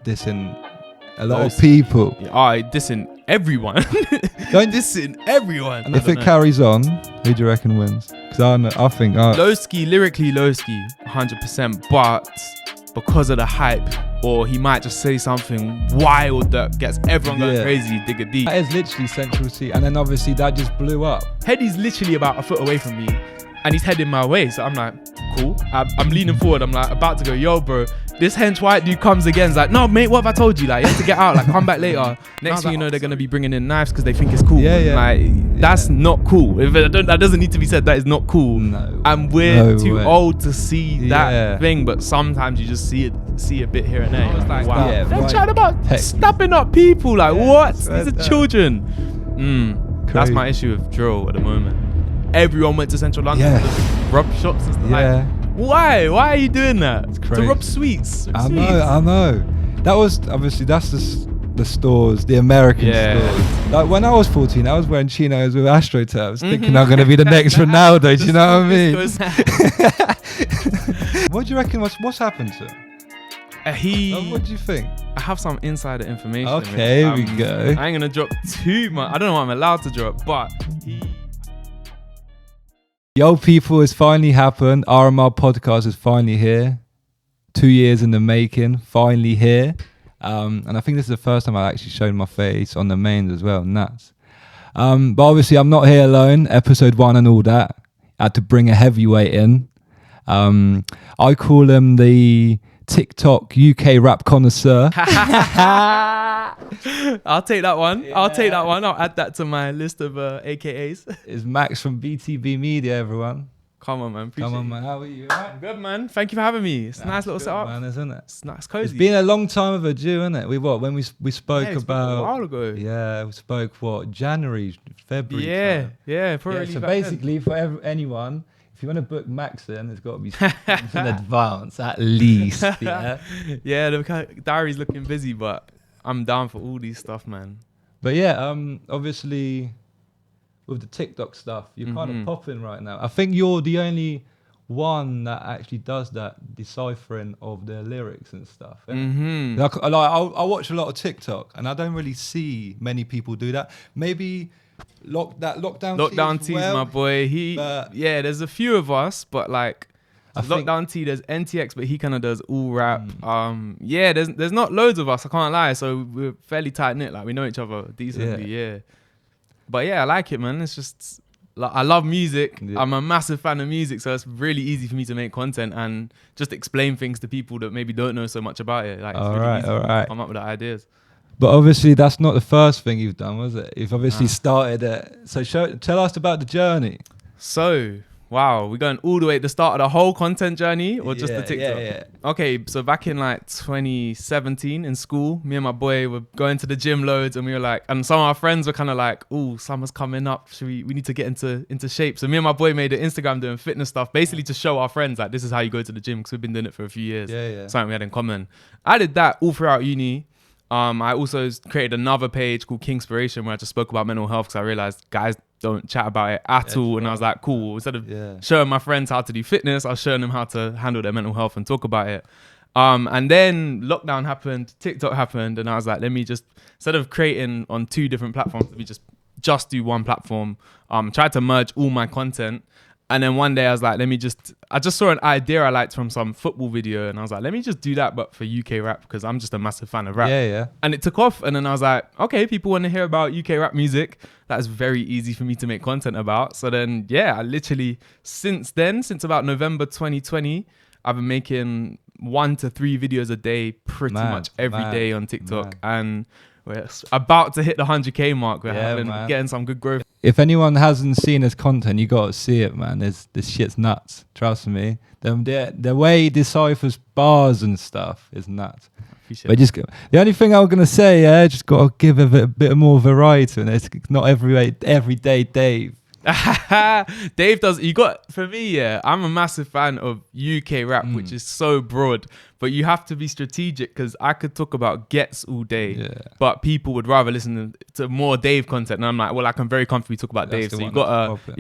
dissing a lot of people. I dissing everyone. Don't dissing everyone. And if it carries on, who do you reckon wins? Because I think Lowski, lyrically Lowski, 100%, but because of the hype, or he might just say something wild that gets everyone going crazy, dig a deep. That is literally Central C, and then obviously that just blew up. Heady's literally about a foot away from me, and he's heading my way, so I'm like, cool. I'm leaning forward, I'm like about to go, yo bro, this hench white dude comes again. He's like, no mate, what have I told you? Like, you have to get out, like come back later. Next thing you know, they're gonna be bringing in knives because they think it's cool. Like, that's not cool. That doesn't need to be said. That is not cool. No. And we're too old to see that thing, but sometimes you just see a bit here and there. I was like, wow. They're chatting about snapping up people. Like, what? These are children. That's my issue with drill at the moment. Everyone went to Central London to rob shops and stuff. Like, why? Why are you doing that? To rob sweets? I know. That was obviously that's the stores, the American stores. Like when I was 14, I was wearing chinos with AstroTurfs, thinking I'm gonna be the next Ronaldo. Do you know what I mean? What do you reckon? What's happened to him? What do you think? I have some insider information. Okay, here we go. I ain't gonna drop too much. I don't know what I'm allowed to drop, but Yo, people, it's finally happened. RMR podcast is finally here. 2 years in the making, finally here. And I think this is the first time I've actually shown my face on the mains as well. Nuts. But obviously, I'm not here alone. Episode 1 and all that. I had to bring a heavyweight in. I call him the TikTok UK rap connoisseur. I'll take that one. I'll take that one. I'll add that to my list of AKAs. It's Max from BTB Media, everyone. Come on, man. Come on, man. How are you? Right? Good, man. Thank you for having me. It's a nice little setup, man, isn't it? It's nice, cozy. It's been a long time overdue, isn't it? When we spoke about a while ago. Yeah, we spoke January, February. Probably. So basically, for anyone, if you want to book Max in, it's got to be in advance at least. Yeah. The diary's looking busy, but I'm down for all these stuff, man. But yeah, obviously with the TikTok stuff, you're kind of popping right now. I think you're the only one that actually does that deciphering of the lyrics and stuff. Like, I watch a lot of TikTok, and I don't really see many people do that. Maybe Lockdown T's my boy. There's a few of us, but like Lockdown T, there's NTX, but he kind of does all rap. There's not loads of us, I can't lie, so we're fairly tight knit, like we know each other decently. But I like it, man. It's just like, I love music. I'm a massive fan of music, so it's really easy for me to make content and just explain things to people that maybe don't know so much about it. Like, it's really easy to come up with the ideas. But obviously, that's not the first thing you've done, was it? You've obviously started it. So tell us about the journey. So, wow, we're going all the way at the start of the whole content journey, or just the TikTok? Yeah. Okay, so back in like 2017 in school, me and my boy were going to the gym loads, and we were like, and some of our friends were kind of like, "Oh, summer's coming up. We need to get into shape." So me and my boy made an Instagram doing fitness stuff, basically to show our friends like, this is how you go to the gym, because we've been doing it for a few years. Something we had in common. I did that all throughout uni. I also created another page called Kingspiration, where I just spoke about mental health, because I realized guys don't chat about it at all. And I was like, cool, instead of showing my friends how to do fitness, I was showing them how to handle their mental health and talk about it. And then lockdown happened, TikTok happened, and I was like, let me just, instead of creating on 2 different platforms, let me just do one platform. Tried to merge all my content. And then one day I was like, I just saw an idea I liked from some football video, and I was like, let me just do that, but for UK rap, because I'm just a massive fan of rap. And it took off, and then I was like, okay, people want to hear about UK rap music. That's very easy for me to make content about. So then, I literally, since about November 2020, I've been making 1 to 3 videos a day, pretty much every day on TikTok. And we're about to hit the 100K mark. We're getting some good growth. If anyone hasn't seen his content, you got to see it, man. This shit's nuts. Trust me. The way he deciphers bars and stuff is nuts. But the only thing I'm gonna say, just got to give it a bit more variety, and it's not every day Dave. Dave does. You got for me, yeah. I'm a massive fan of UK rap, which is so broad. But you have to be strategic because I could talk about Gets all day, but people would rather listen to more Dave content. And I'm like, well, I can very comfortably talk about Dave. So you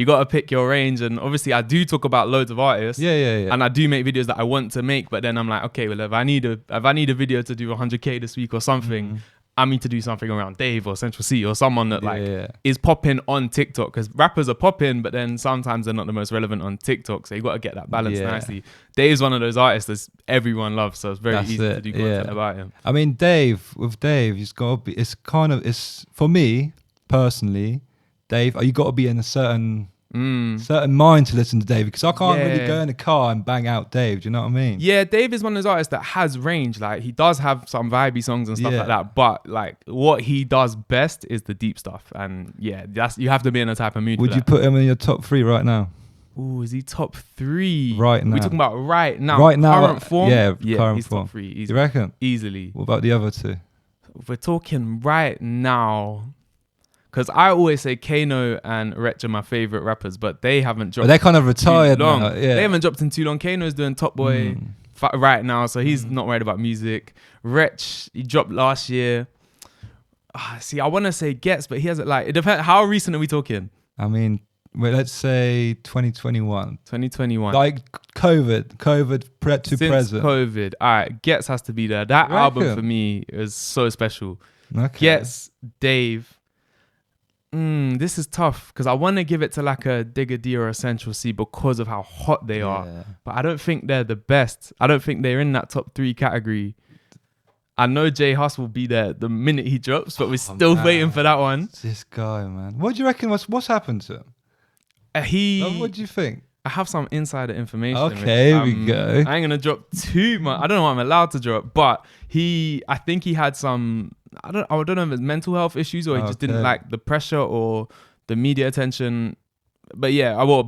gotta pick your range. And obviously, I do talk about loads of artists. Yeah. And I do make videos that I want to make. But then I'm like, okay, well, if I need a video to do 100K this week or something. I need to do something around Dave or Central C or someone that is popping on TikTok, because rappers are popping, but then sometimes they're not the most relevant on TikTok. So you got to get that balance nicely. Dave's one of those artists that everyone loves, so it's very easy to do content about him. I mean, Dave, he's got to be. It's for me personally, Dave. You got to be in a certain mind to listen to Dave, because I can't really go in the car and bang out Dave. Do you know what I mean? Yeah, Dave is one of those artists that has range. Like, he does have some vibey songs and stuff like that, but like what he does best is the deep stuff. And you have to be in a type of mood. Would you put him in your top 3 right now? Ooh, is he top 3 right now? We're talking about right now. Current form. Yeah, current he's form. Top 3. Easily. You reckon? Easily. What about the other 2? If we're talking right now. Because I always say Kano and Wretch are my favorite rappers, but they haven't dropped. But they're kind of retired long. now. Yeah. They haven't dropped in too long. Kano's doing Top Boy right now, so he's not worried about music. Wretch, he dropped last year. See, I want to say Gets, but he hasn't. Like, it depends. How recent are we talking? I mean, let's say 2021. 2021. Like COVID to Since present. COVID. All right, Gets has to be there. That album for me is so special. Okay. Gets, Dave. This is tough because I want to give it to like a Digga D or a Central C because of how hot they are. But I don't think they're the best. I don't think they're in that top 3 category. I know J Hus will be there the minute he drops, but we're still waiting for that one. This guy, man. What do you reckon? What's happened to him? What do you think? I have some insider information. Okay, here we go. I ain't gonna drop too much. I don't know what I'm allowed to drop, but I think he had some. I don't know if it's mental health issues or he just didn't like the pressure or the media attention. But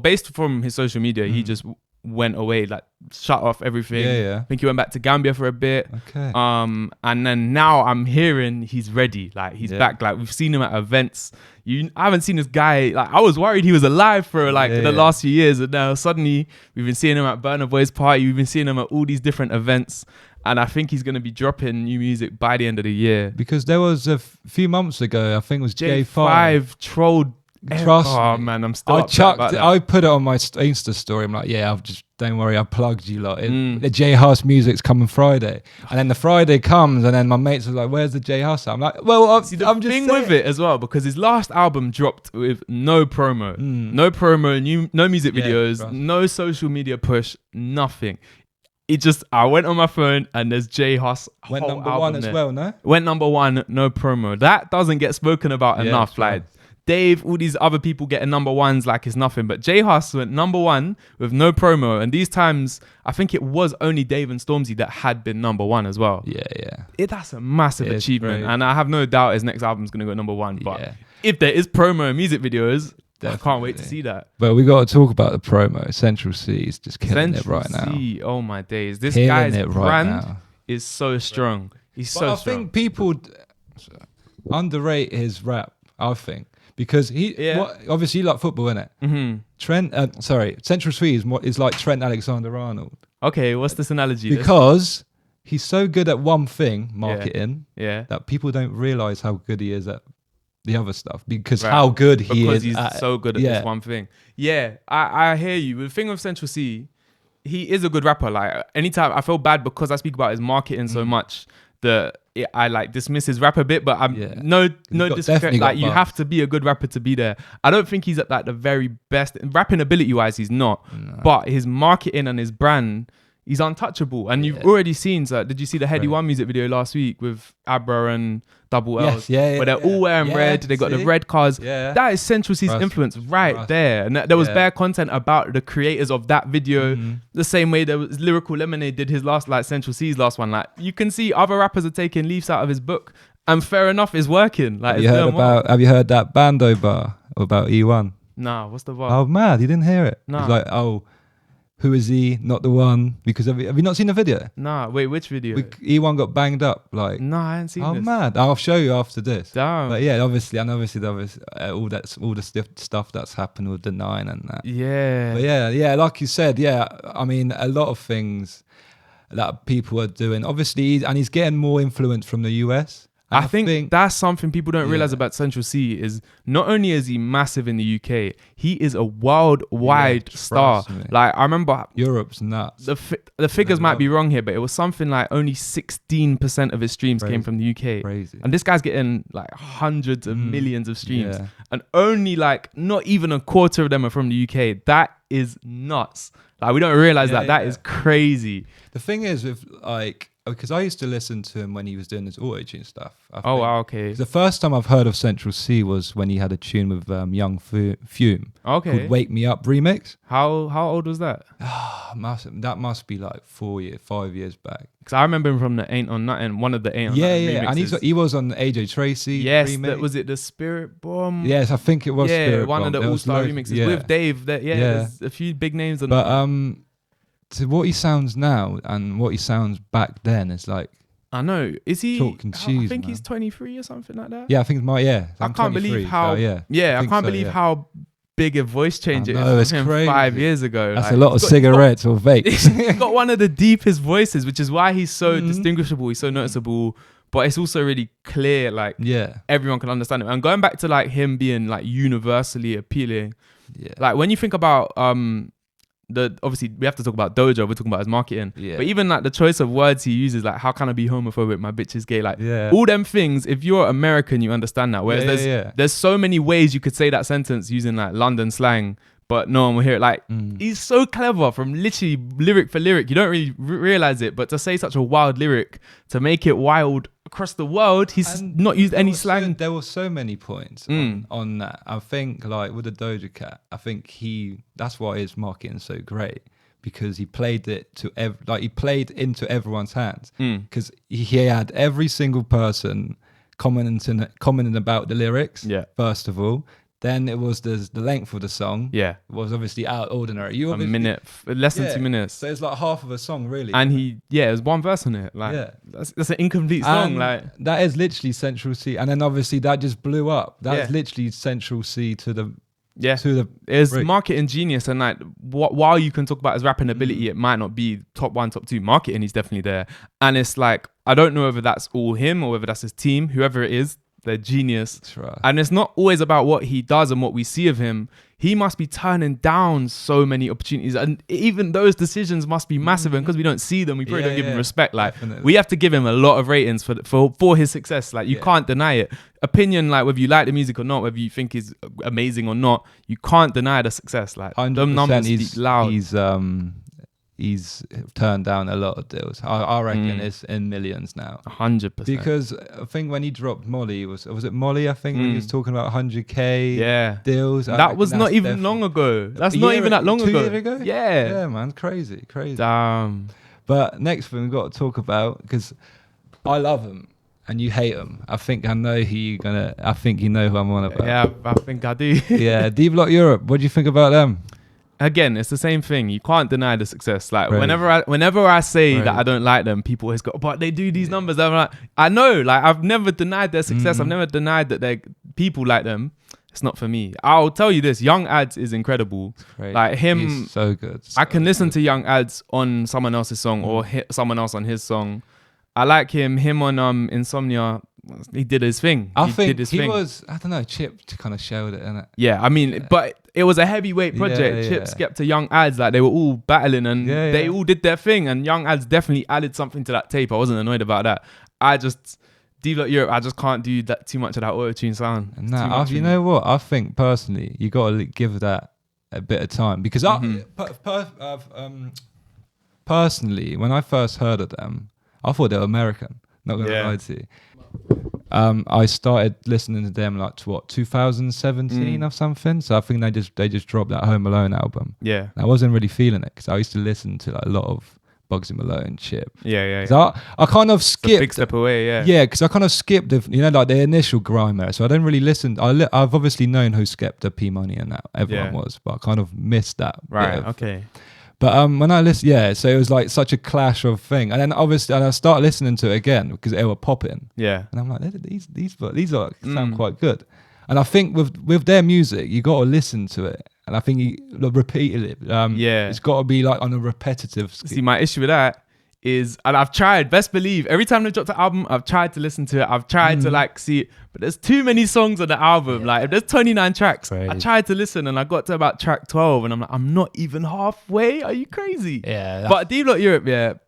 based from his social media, he just went away, like shut off everything. I think he went back to Gambia for a bit. Okay. And then now I'm hearing he's ready. Like, he's back. Like, we've seen him at events. I haven't seen this guy. Like, I was worried he was alive for the last few years, and now suddenly we've been seeing him at Burna Boy's party. We've been seeing him at all these different events. And I think he's going to be dropping new music by the end of the year. Because there was a few months ago, I think it was J5 trolled. Trust me. Man, I'm still I put it on my Insta story. I'm like, don't worry, I plugged you lot. The J Hus music's coming Friday. And then the Friday comes, and then my mates was like, where's the J Hus? I'm like, well, I'm just saying. With it as well, because his last album dropped with no promo. No promo, no music videos, no social media push, nothing. I went on my phone and there's J Hus. Went number 1 as well, no? Went number 1, no promo. That doesn't get spoken about enough. Like, Dave, all these other people getting number 1s like it's nothing. But J Hus went number 1 with no promo. And these times, I think it was only Dave and Stormzy that had been number 1 as well. That's a massive achievement. And I have no doubt his next album's going to go number 1. But if there is promo and music videos, I can't wait to see that. But we got to talk about the promo. Central C is just killing it right now. Oh my days. This guy's brand is so strong. He's so strong. I think people underrate his rap, I think. Because obviously you like football, innit? Central C is like Trent Alexander-Arnold. Okay, what's this analogy? Because he's so good at one thing, marketing, that people don't realise how good he is at the other stuff, because how good he is. Because he's so good at this one thing. I hear you. The thing with Central C, he is a good rapper. Like, anytime I feel bad because I speak about his marketing so much that I like dismiss his rap a bit, but I'm no disrespect. Like, you have to be a good rapper to be there. I don't think he's at like the very best rapping ability wise. He's not, but his marketing and his brand, he's untouchable. And you've already seen. So, did you see the Heady One music video last week with Abra and Double L's? Where they're all wearing red. They got the red cars. That is Central C's influence right there. And there was bare content about the creators of that video. The same way there was Lyrical Lemonade did his last, like Central C's last one. Like, you can see other rappers are taking leaves out of his book. And fair enough, it's working. Like, have you heard that Bando bar about E1? Nah, what's the bar? Oh, mad, you didn't hear it? Nah. It's like, Who is he? Not the one. Because have you not seen the video? Nah, wait, which video? E1 got banged up. Like, No, I haven't seen oh this. mad! I'll show you after this. Damn. But yeah, obviously, all the stuff that's happened with the 9 and that. Yeah. But yeah, like you said, yeah. I mean, a lot of things that people are doing. Obviously, he's getting more influence from the US. I think that's something people don't realize Yeah. about Central C is not only is he massive in the UK, he is a worldwide star. trust me. Like I remember Europe's nuts. the figures might be wrong here, but it was something like only 16% of his streams Crazy. came from the UK. Crazy. And this guy's getting like hundreds of millions of streams. Yeah. And only like not even a quarter of them are from the UK. That is nuts. Like we don't realize that is crazy. The thing is with like, because I used to listen to him when he was doing his auto-tune stuff. Oh, wow, okay. The first time I've heard of Central C was when he had a tune with Young Fume Okay. called Wake Me Up remix. How old was that? That must be like 5 years back. Because I remember him from the Ain't On Nothing, one of the Ain't On Nothing remixes. And he was on the AJ Tracy yes, remix. was it the Spirit Bomb? Yes, I think it was Spirit one Bomb. of the There was all-star loads- remixes with Dave. There's a few big names on But to what he sounds now and what he sounds back then is like, I know. Is he? Chalk and I cheese, think man. he's 23 or something like that. yeah, I think I I'm can't 23, believe how. so I think can't so, believe yeah. how big a voice change it I know, is it's from him crazy. 5 years ago. That's Like, a lot of cigarettes or vapes. He's got one of the deepest voices, which is why he's so distinguishable. He's so noticeable, but it's also really clear. Like Yeah, everyone can understand it. And going back to like him being like universally appealing, yeah. like when you think about obviously we have to talk about Doja, we're talking about his marketing, Yeah. but even like the choice of words he uses, like how can I be homophobic, my bitch is gay, like Yeah. all them things, if you're American you understand that, whereas there's so many ways you could say that sentence using like London slang, but no one will hear it. Like he's so clever from literally lyric for lyric, you don't really realize it, but to say such a wild lyric, to make it wild across the world, he's not used any slang. There were so many points on that. I think like with the Doja Cat, I think that's why his marketing is so great, because he played it to he played into everyone's hands, because he had every single person commenting about the lyrics. Yeah. First of all, then it was the length of the song. Yeah. It was obviously out of ordinary. A minute, less than 2 minutes. So it's like half of a song, really. And there's one verse on it. Like, that's an incomplete song. And like, that is literally Central C, and then obviously that just blew up. That's Yeah. literally Central C to the yeah, to the. it's break. marketing genius. And like, while you can talk about his rapping ability, it might not be top 1, top 2. Marketing, he's definitely there. And it's like, I don't know whether that's all him or whether that's his team, whoever it is. They're genius. That's right. And it's not always about what he does and what we see of him. He must be turning down so many opportunities. And even those decisions must be massive. And because we don't see them, we probably don't give him respect. Like, Definitely. we have to give him a lot of ratings for his success. Like, you can't deny it. Opinion, like whether you like the music or not, whether you think he's amazing or not, you can't deny the success. Like, them numbers speak loud. He's turned down a lot of deals. I reckon it's in millions now. 100%. Because I think when he dropped Molly, was it Molly? I think when he was talking about 100K deals. That was not even long ago. That's not even that long 2 ago. years ago? Yeah. Yeah, man. Crazy. Damn. But next thing we've got to talk about, because I love him and you hate him. I think you know who I'm on about. Yeah, I think I do. Yeah, D Block Europe. What do you think about them? Again, it's the same thing. You can't deny the success. Like, Right. whenever I say Right. that I don't like them, people always go, but they do these numbers. I'm like, I know, like, I've never denied their success. I've never denied that people like them. It's not for me. I'll tell you this, Young Ads is incredible. Right. Like him, He's so good. I can listen to Young Ads on someone else's song or someone else on his song. I like him on Insomnia. He did his thing. I think did his he thing. was, I don't know, Chip kind of showed it, innit? Yeah, I mean, but it was a heavyweight project. Yeah, Chip, yeah. Skepta, Young Ads, like they were all battling and Yeah, they yeah. all did their thing. And Young Ads definitely added something to that tape. I wasn't annoyed about that. D-Block Europe, I just can't do that too much of that auto-tune sound. Too Nah, much you for know what? I think personally, you got to give that a bit of time, because personally, when I first heard of them, I thought they were American. Not gonna Yeah. lie to you. I started listening to them like 2017 or something. So I think they just dropped that Home Alone album. Yeah. And I wasn't really feeling it because I used to listen to like a lot of Bugsy Malone, Chip. Yeah. So I kind of It's a skipped. big step away, yeah. Yeah, because I kind of skipped like the initial grime era. So I didn't really listen. I've obviously known who Skepta, P Money, and that everyone was, but I kind of missed that. Right, bit of- okay. But when I listen, so it was like such a clash of thing, and then obviously, and I started listening to it again because they were popping, Yeah. and I'm like, these are sound quite good, and I think with their music, you got to listen to it, and I think you repeat it. It's got to be like on a repetitive. See, my issue with that is, and I've tried, best believe, every time they dropped an album, I've tried to listen to it. I've tried to like see it, but there's too many songs on the album. Like if there's 29 tracks, Crazy. I tried to listen and I got to about track 12 and I'm like, I'm not even halfway. Are you crazy? Yeah. But D Block Europe,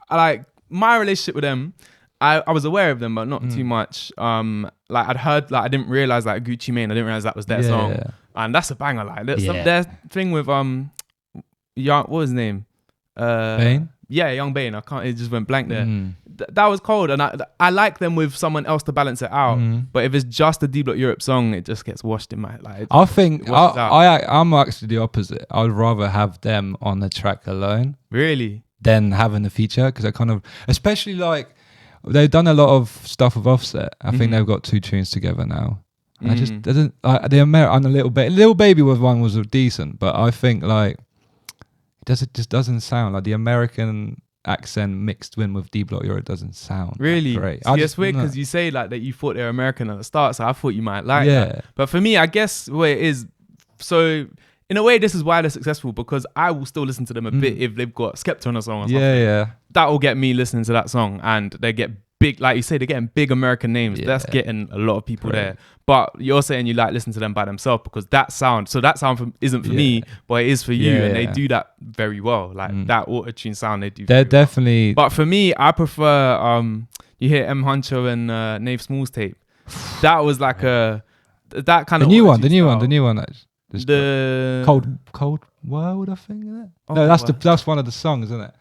I like my relationship with them. I was aware of them, but not too much. Like I'd heard, like I didn't realize like Gucci Mane. I didn't realize that was their song, and that's a banger. Like their thing with what was his name? Bane? Yeah, Young Bane. It just went blank there. That was cold, and I like them with someone else to balance it out. But if it's just a D Block Europe song, it just gets washed in my like. I think I'm actually the opposite. I'd rather have them on the track alone, really, than having a feature, because I kind of, especially like they've done a lot of stuff with Offset. I think they've got 2 tunes together now. And I just doesn't like the American. Little Baby was one was decent, but I think like. It just doesn't sound like the American accent mixed in with D Block Europe doesn't sound really great. See, it's weird because you say like that you thought they were American at the start, so I thought you might like that. But for me, I guess the way it is, so in a way, this is why they're successful, because I will still listen to them a bit if they've got Skepta on a song or something. That will get me listening to that song, and they get big, like you say, they're getting big American names. That's getting a lot of people there. But you're saying you like listening to them by themselves because that sound isn't for me, but it is for you, and they do that very well. Like that auto-tune sound, they do. They're definitely. Well. But for me, I prefer you hear M Huncho and Nave Small's tape. That was like that kind of the new one. The Cold World, I think. Isn't it? Oh, no, that's one of the songs, isn't it?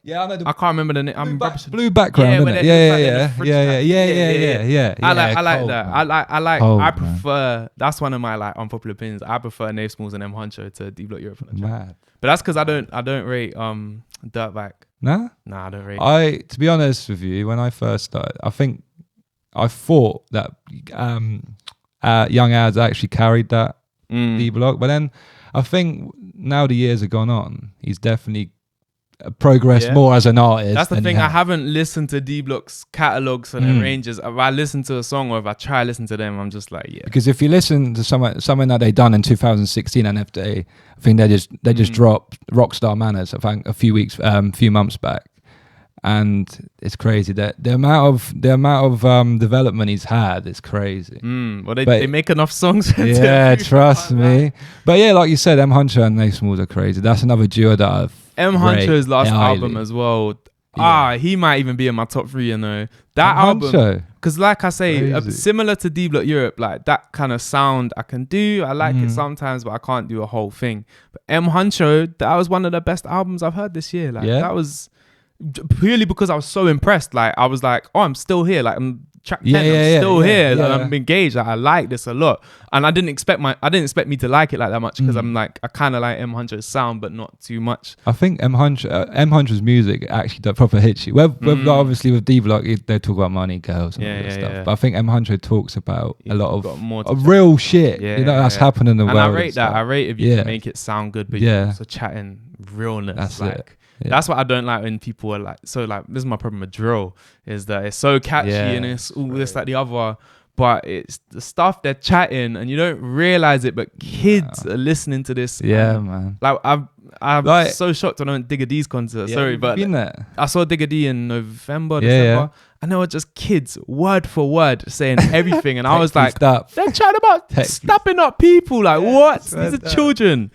Yeah, I know. I can't remember the name. Blue background, isn't it? Yeah. I like Cold, that. Man. I prefer. That's one of my like unpopular opinions. I prefer Nave Smalls and M Huncho to D Block Europe on the track. But that's because I don't rate Dirtbag. Nah, I don't rate. To be honest with you, when I first started, I thought that Young Ads actually carried that D Block, but then I think now the years have gone on, he's definitely progressed more as an artist. That's the thing. I haven't listened to D Block's catalogs and ranges. If I listen to a song or if I try to listen to them, I'm just like, Because if you listen to something that they done in 2016, and if I think they just dropped Rockstar Manners, I think a few months back, and it's crazy that the amount of development he's had is crazy. Well, they make enough songs. Trust me. But yeah, like you said, M Huncho and Nate Smalls are crazy. That's another duo that I've. M Huncho's last album as well. He might even be in my top 3. You know that album, because like I say, similar to D Block Europe, like that kind of sound I can do. I like it sometimes, but I can't do a whole thing. But M Huncho, that was one of the best albums I've heard this year. Like that was purely because I was so impressed. Like I was like, oh, I'm still here. Like I'm track 10, I'm still here. And I'm engaged. Like, I like this a lot, and I didn't expect me to like it like that much, because I'm like, I kind of like M Huncho's sound, but not too much. I think M Huncho's music actually proper hits you. Obviously with D Block, they talk about money, girls, and all that stuff. But I think M Huncho talks about a lot of real shit. That's happening in the world. And I rate that. I rate if you can make it sound good, but you're also chatting realness. That's like it. That's what I don't like when people are like, so like, this is my problem with drill, is that it's so catchy and it's all this, like the other, but it's the stuff they're chatting and you don't realize it, but kids are listening to this. Man. Like I'm like, so shocked when I went Digga D's concert. Sorry, but I saw Digga D in November, December. And they were just kids, word for word, saying everything. And I was like, they're chatting about stopping up people. Like, what? These are children.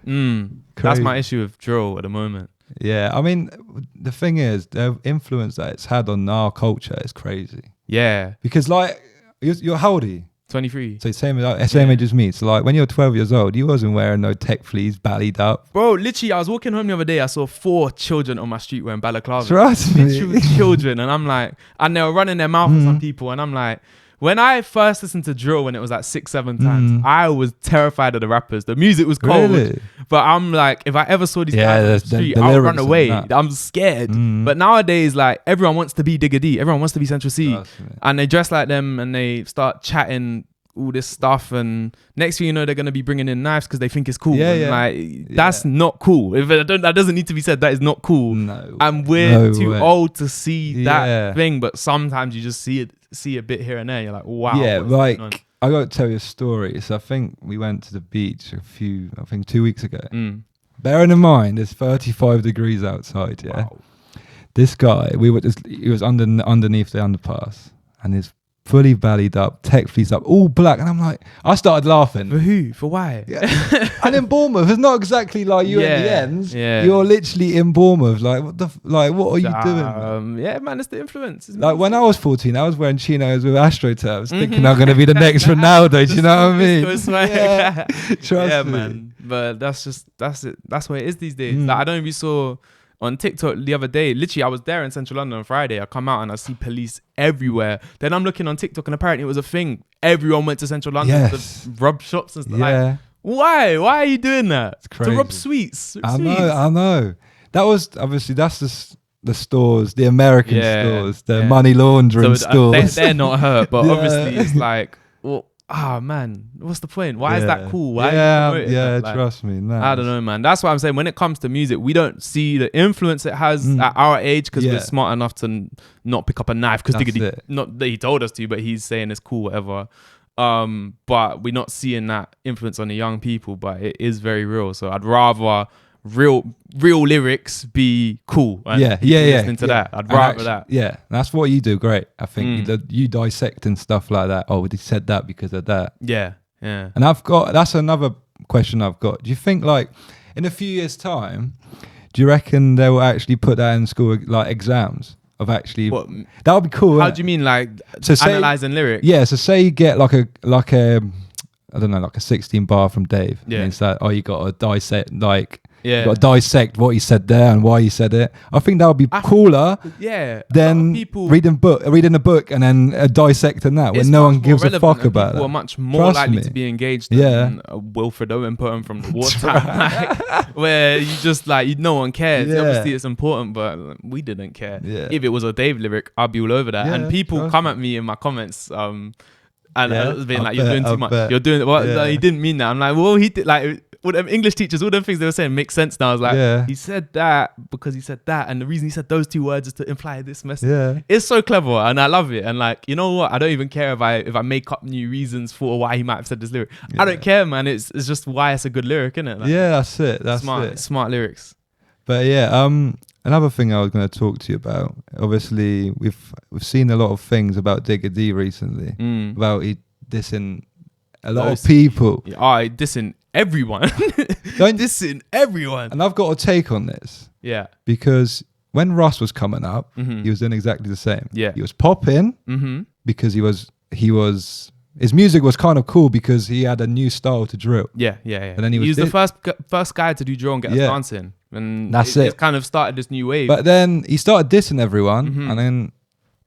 That's my issue with drill at the moment. Yeah, I mean, the thing is, the influence that it's had on our culture is crazy. Yeah. Because, like, you're how old are you? 23. So same age as me. So, like, when you're 12 years old, you wasn't wearing no tech fleas, ballied up. Bro, literally, I was walking home the other day, I saw 4 children on my street wearing balaclavas. Trust me. Literal children. And I'm like, and they were running their mouth at some people. And I'm like, when I first listened to drill when it was like 6-7 times, I was terrified of the rappers. The music was cold, but I'm like, if I ever saw these guys on the street, I'll run away. I'm scared. But nowadays, like, everyone wants to be Digga D, everyone wants to be Central C, and they dress like them and they start chatting all this stuff, and next thing you know, they're gonna be bringing in knives because they think it's cool. Yeah, and yeah. like that's not cool. If that doesn't need to be said. That is not cool. No, And we're too way. old to see that Yeah. thing. But sometimes you just see a bit here and there. You're like, wow. Yeah, what's going on? like I got to tell you a story. So I think we went to the beach 2 weeks ago. Bearing in mind, it's 35 degrees outside. Yeah, Wow. this guy, he was underneath the underpass, and he's fully bellied up, tech fleece up, all black, and I'm like, I started laughing. For who? For why? Yeah. And in Bournemouth, it's not exactly like you in the ends. Yeah. You're literally in Bournemouth. Like what are you doing? Yeah, man, it's the influence. It's Like when I was 14, I was wearing chinos with AstroTurfs, thinking I'm going to be the next Ronaldo. Do you know what I mean? Yeah. Trust me. Man. But that's it. That's what it is these days. Mm. Like I don't know if you saw on TikTok the other day, literally I was there in Central London on Friday. I come out and I see police everywhere. Then I'm looking on TikTok and apparently it was a thing. Everyone went to Central London Yes. to rob shops and stuff. Yeah. Like, why? Why are you doing that? It's crazy. To rob sweets. I know. That was obviously that's the stores, the American stores, the money laundering stores. They're not hurt, but Yeah. obviously it's like, well, man, what's the point? Why is that cool? Why are you promoting that? Like, trust me. No, I don't know, man. That's what I'm saying. When it comes to music, we don't see the influence it has at our age because we're smart enough to not pick up a knife because not that he told us to, but he's saying it's cool, whatever. But we're not seeing that influence on the young people, but it is very real. So I'd rather real lyrics be cool. And listening to that. I'd rather that. Yeah, that's what you do great. I think you dissecting stuff like that. Oh, he said that because of that. Yeah. And that's another question I've got. Do you think like in a few years' time, do you reckon they will actually put that in school like exams of actually? That would be cool. How do you mean like analysing lyrics? Yeah, so say you get like a I don't know, like a 16 bar from Dave. Yeah. And it's like, oh, you got to dissect Yeah. you got to dissect what he said there and why he said it. I think that would be cooler than reading a book and then dissecting that when no one gives a fuck about it. People are much more likely to be engaged than Wilfred Owen put him from the water, where you just like no one cares. Yeah. Obviously, it's important, but we didn't care. Yeah. If it was a Dave lyric, I'd be all over that. Yeah, and people come at me in my comments. And being like, you're doing too much. You're doing like, he didn't mean that. I'm like, well, he did like. All them English teachers, all them things they were saying make sense now. I was like, he said that because he said that, and the reason he said those two words is to imply this message. Yeah. It's so clever, and I love it. And like, you know what? I don't even care if I make up new reasons for why he might have said this lyric. Yeah. I don't care, man. It's just why it's a good lyric, isn't it? Like, that's it. That's smart, smart lyrics. But another thing I was going to talk to you about. Obviously, we've seen a lot of things about Digger D recently about he dissing a lot of people. Dissing everyone. Dissing everyone. And I've got a take on this. Yeah. Because when Russ was coming up, he was doing exactly the same. Yeah. He was popping because his music was kind of cool because he had a new style to drill. Yeah. And then he was the first guy to do drill and get us dancing. And that's it kind of started this new wave. But then he started dissing everyone and then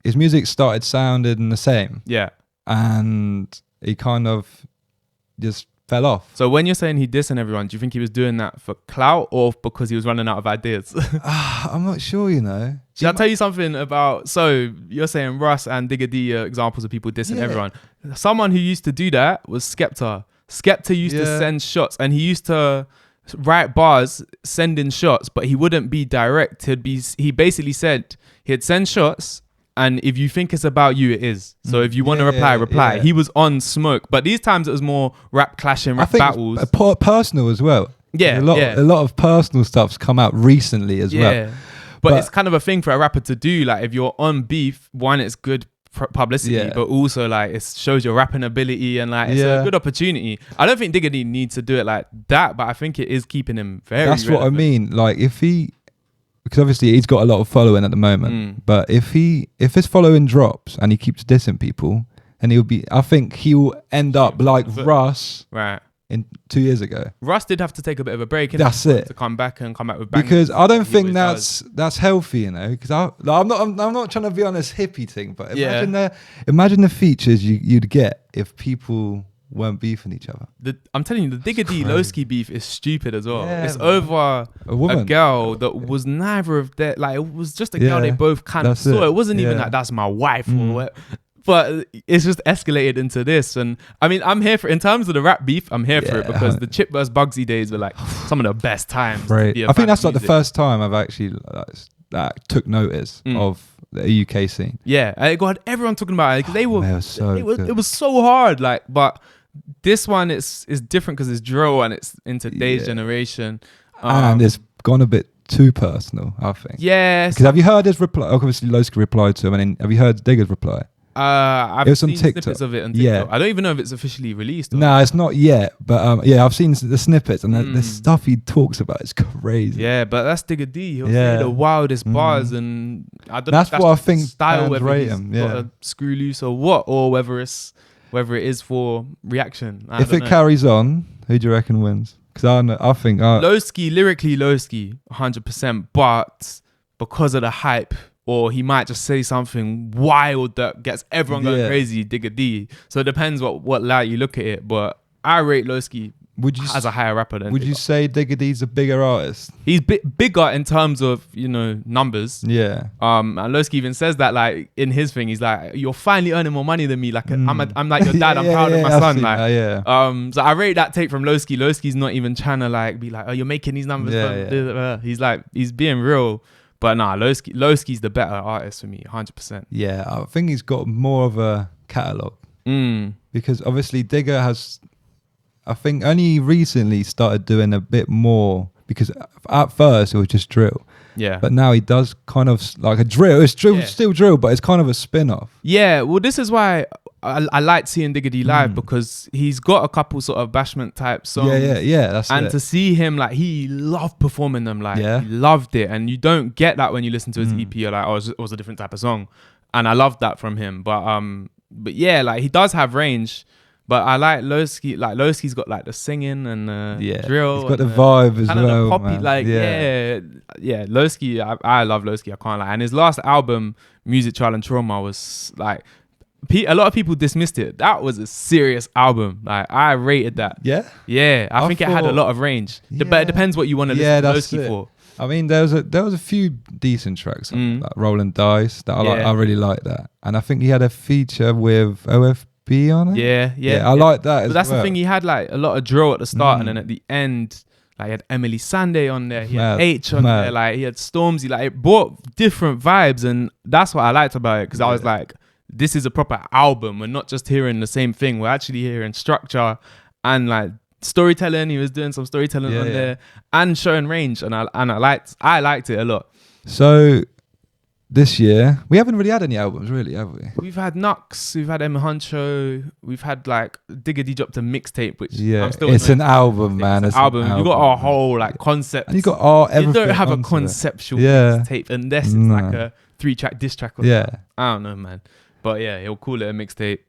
his music started sounding the same. Yeah. And he kind of just fell off. So when you're saying he dissing everyone, do you think he was doing that for clout or because he was running out of ideas? I'm not sure, you know. Should I tell you something about... So you're saying Russ and Digger D are examples of people dissing everyone. Someone who used to do that was Skepta. Skepta used to send shots and he used to write bars sending shots, but he wouldn't be direct. He basically said he'd send shots, and if you think it's about you, it is. So if you want to reply. He was on smoke. But these times it was more rap clashing, rap battles. Personal as well. Yeah. A lot of personal stuff's come out recently as well. But it's kind of a thing for a rapper to do. Like if you're on beef, one, it's good publicity, but also like it shows your rapping ability and like it's a good opportunity. I don't think Digger D needs to do it like that, but I think it is keeping him very relevant. What I mean. Like because obviously he's got a lot of following at the moment, but if his following drops and he keeps dissing people, and I think he will end up like Russ in 2 years ago. Russ did have to take a bit of a break. That's it. To come back with bangers. Because I don't think that's healthy, you know. Because I'm not trying to be on this hippie thing, but imagine the features you'd get if people weren't beefing each other. I'm telling you, the Digger D Lowski beef is stupid as well. It's over a girl that was neither of their, like, it was just a girl they both kind of saw. It wasn't even like that's my wife or what. But it's just escalated into this. And I mean, I'm here for, in terms of the rap beef, I'm here for it because the Chip vs Bugsy days were like some of the best times. Right. I think that's like the first time I've actually took notice of the UK scene. Yeah, I got everyone talking about it because they were it was so hard. Like, but this one is different because it's drill and it's in today's generation. And it's gone a bit too personal, I think. Yes. Because have you heard his reply? Obviously, Lowski replied to him, and then have you heard Digger's reply? I've seen snippets of it on TikTok. Yeah. I don't even know if it's officially released. No, it's not yet. But I've seen the snippets, and the stuff he talks about is crazy. Yeah, but that's Digger D. He'll say the wildest bars, and I don't know if that's what I think style, whether rate he's him. got a screw loose or what, or whether it is for reaction. If it carries on, who do you reckon wins? Because I think Lowski, lyrically Lowski, 100%, but because of the hype, or he might just say something wild that gets everyone going crazy, Digger D. So it depends what light you look at it, but I rate Lowski as a higher rapper than Would you say Digger D's a bigger artist? He's bigger in terms of, numbers. Yeah. And Lowski even says that, like, in his thing, he's like, you're finally earning more money than me. Like, I'm like your dad. I'm proud of my son. Like, so I rate that take from Lowski. Lowski's not even trying to like be like, oh, you're making these numbers. He's like, he's being real. But nah, Lowski's the better artist for me, 100%. Yeah, I think he's got more of a catalogue. Because obviously Digger has, I think, only recently started doing a bit more, because at first it was just drill. Yeah. But now he does kind of like a drill. It's drill, still drill, but it's kind of a spin-off. Yeah, well, this is why I like seeing Digger D live, because he's got a couple sort of bashment type songs. Yeah, that's and it. to see him, like, he loved performing them. Like, he loved it. And you don't get that when you listen to his EP. You're like, oh, it was a different type of song. And I loved that from him. But yeah, like, he does have range. But I like Lowski. Like, Lowski's got like the singing and drill. He's got the vibe as well. The poppy, like, Lowski. I love Lowski. I can't lie. And his last album, Music, Trial and Trauma, was like, a lot of people dismissed it. That was a serious album. Like, I rated that. Yeah. I think it had a lot of range. But it depends what you want to listen to Lowski for. I mean, there was a few decent tracks, like Rolling Dice, that I really like that. And I think he had a feature with OFB on it. I like that. But that's the thing. He had like a lot of drill at the start, and then at the end, like, he had Emily Sande on there. He had H on there. Like, he had Stormzy. Like, it brought different vibes, and that's what I liked about it, because I was like, this is a proper album. We're not just hearing the same thing. We're actually hearing structure and like storytelling. He was doing some storytelling on there and showing range, and I liked it a lot. So this year we haven't really had any albums, really, have we? We've had Nux, we've had Emma Huncho, we've had like Digger D dropped a mixtape, which I'm still it's an album, man. It's an album. You got a whole like concept. And you got everything. You don't have a conceptual mixtape unless it's like a 3-track diss track. I don't know, man. But yeah, he'll call it a mixtape.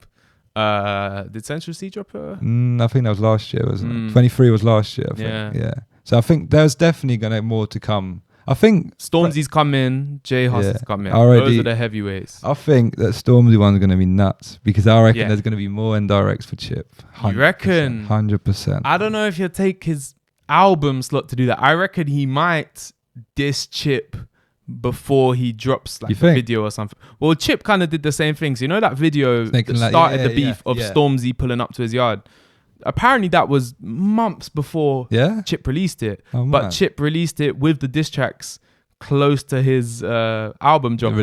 Did Central C drop a? I think that was last year, wasn't it? 23 was last year, I think. Yeah. So I think there's definitely gonna more to come. I think Stormzy's coming, J Hus is coming. Those are the heavyweights. I think that Stormzy one's gonna be nuts, because I reckon there's gonna be more indirects for Chip. You reckon? 100%. I don't know if he'll take his album slot to do that. I reckon he might diss Chip before he drops like a video or something. Well, Chip kind of did the same thing. So you know that video that started the beef of Stormzy pulling up to his yard? Apparently that was months before Chip released it. But Chip released it with the diss tracks close to his album drop.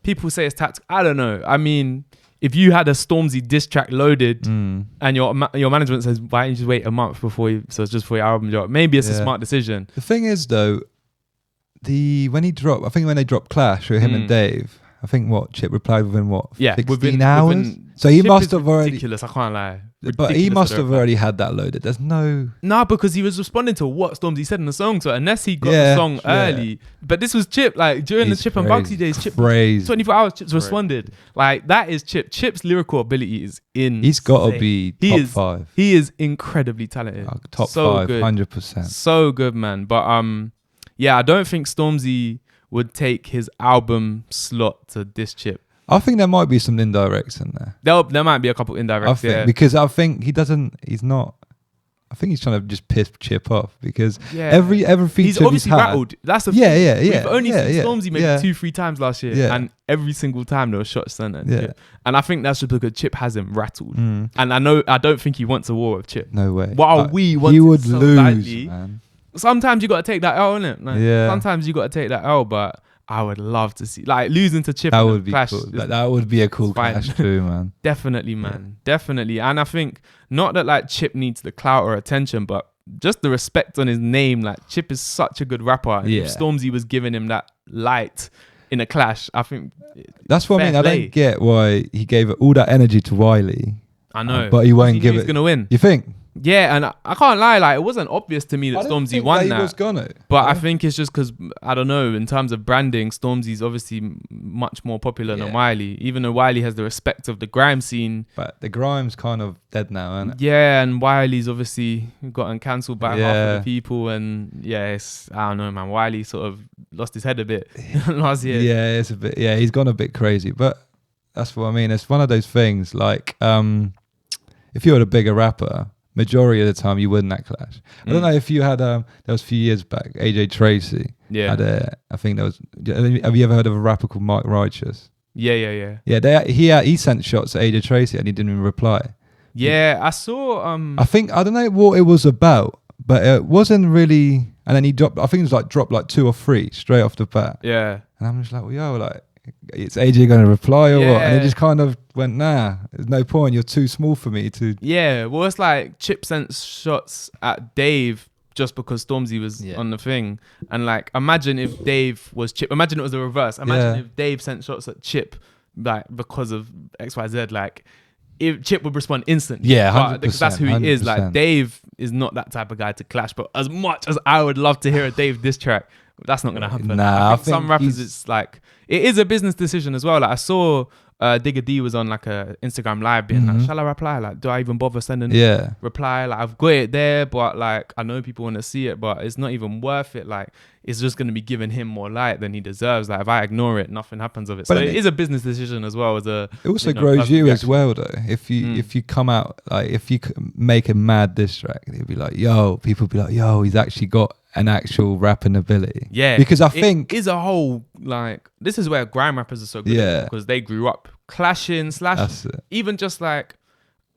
People say it's tactical. I don't know. I mean, if you had a Stormzy diss track loaded and your management says, why don't you just wait a month before so it's just for your album drop? Maybe it's a smart decision. The thing is though, when they dropped Clash with him and Dave, I think Chip replied within 16 hours. So he must have already ridiculous. I can't lie. But he must have already had that loaded. There's because he was responding to what Stormzy said in the song. So unless he got the song early, but this was Chip. Like during the Chip and Bugsy days, Chip 24 hours. Chip's responded. Like that is Chip. Chip's lyrical ability is insane. He's got to be top 5. He is incredibly talented. Top 5, 100%. So good, man. But I don't think Stormzy would take his album slot to diss Chip. I think there might be some indirects in there. There might be a couple indirects, because I think he's not I think he's trying to just piss Chip off because Yeah. every feature He's obviously had, rattled. That's the Yeah, thing. yeah, yeah. We've only yeah, seen yeah, Stormzy maybe yeah. 2-3 times last year, Yeah. and every single time there was shots sent at Yeah. Chip. And I think that's just because Chip has him rattled. Mm. And I don't think he wants a war with Chip. No way. While we want he it would so lose, badly. man. Sometimes you got to take that L, innit? Like, Yeah. Sometimes you got to take that L, but I would love to see like losing to Chip. That in a would be clash cool. is That would be a cool fine. clash too, man. Definitely, man. Definitely. And I think not that like Chip needs the clout or attention, but just the respect on his name. Like Chip is such a good rapper. And Yeah. if Stormzy was giving him that light in a clash, I think That's what I fair mean. I play. don't get why he gave all that energy to Wiley. I know. But he won't knew give he's it. gonna win. You think? Yeah, and I can't lie, like it wasn't obvious to me that Stormzy won He that. was gonna. But I think it's just because, I don't know, in terms of branding, Stormzy's obviously much more popular than Yeah. Wiley. Even though Wiley has the respect of the grime scene. But the grime's kind of dead now, isn't it? Yeah, and Wiley's obviously gotten cancelled by half Yeah. of the people. And yeah, I don't know, man. Wiley sort of lost his head a bit last year. Yeah, it's a bit. Yeah, he's gone a bit crazy. But that's what I mean. It's one of those things. Like, if you were a bigger rapper, majority of the time you win that clash. I don't know if you had. There was a few years back. AJ Tracy. Yeah. Had I think there was. Have you ever heard of a rapper called Mike Righteous? Yeah. Yeah, he sent shots at AJ Tracy and he didn't even reply. Yeah, I saw. I don't know what it was about, but it wasn't really. And then he dropped. I think it was like dropped like 2 or 3 straight off the bat. Yeah. And I'm just like, well, yo, like, is AJ going to reply or what? And Yeah. it just kind of went, nah, there's no point. You're too small for me to. Yeah, well, it's like Chip sent shots at Dave just because Stormzy was on the thing. And like, imagine if Dave was Chip. Imagine it was the reverse. Imagine if Dave sent shots at Chip, like, because of XYZ. Like, if Chip would respond instantly. Yeah, 100%. Because that's who he is. Like, 100%. Dave is not that type of guy to clash. But as much as I would love to hear a Dave diss track, that's not going to happen. Nah, I think some rappers, it's like, it is a business decision as well. Like, I saw Digga D was on like a Instagram live being like, shall I reply? Like, do I even bother sending reply? Like, I've got it there, but like, I know people want to see it, but it's not even worth it. Like, it's just going to be giving him more light than he deserves. Like, if I ignore it, nothing happens of it. So But it is a business decision as well. As a, It also know, grows personal you as reaction. well, though. If you come out, like, if you make a mad diss track, it'll be like, yo, people be like, yo, he's actually got an actual rapping ability. Yeah. Because I think it is a whole, like, this is where grime rappers are so good. Yeah. Because they grew up clashing, that's it. even just like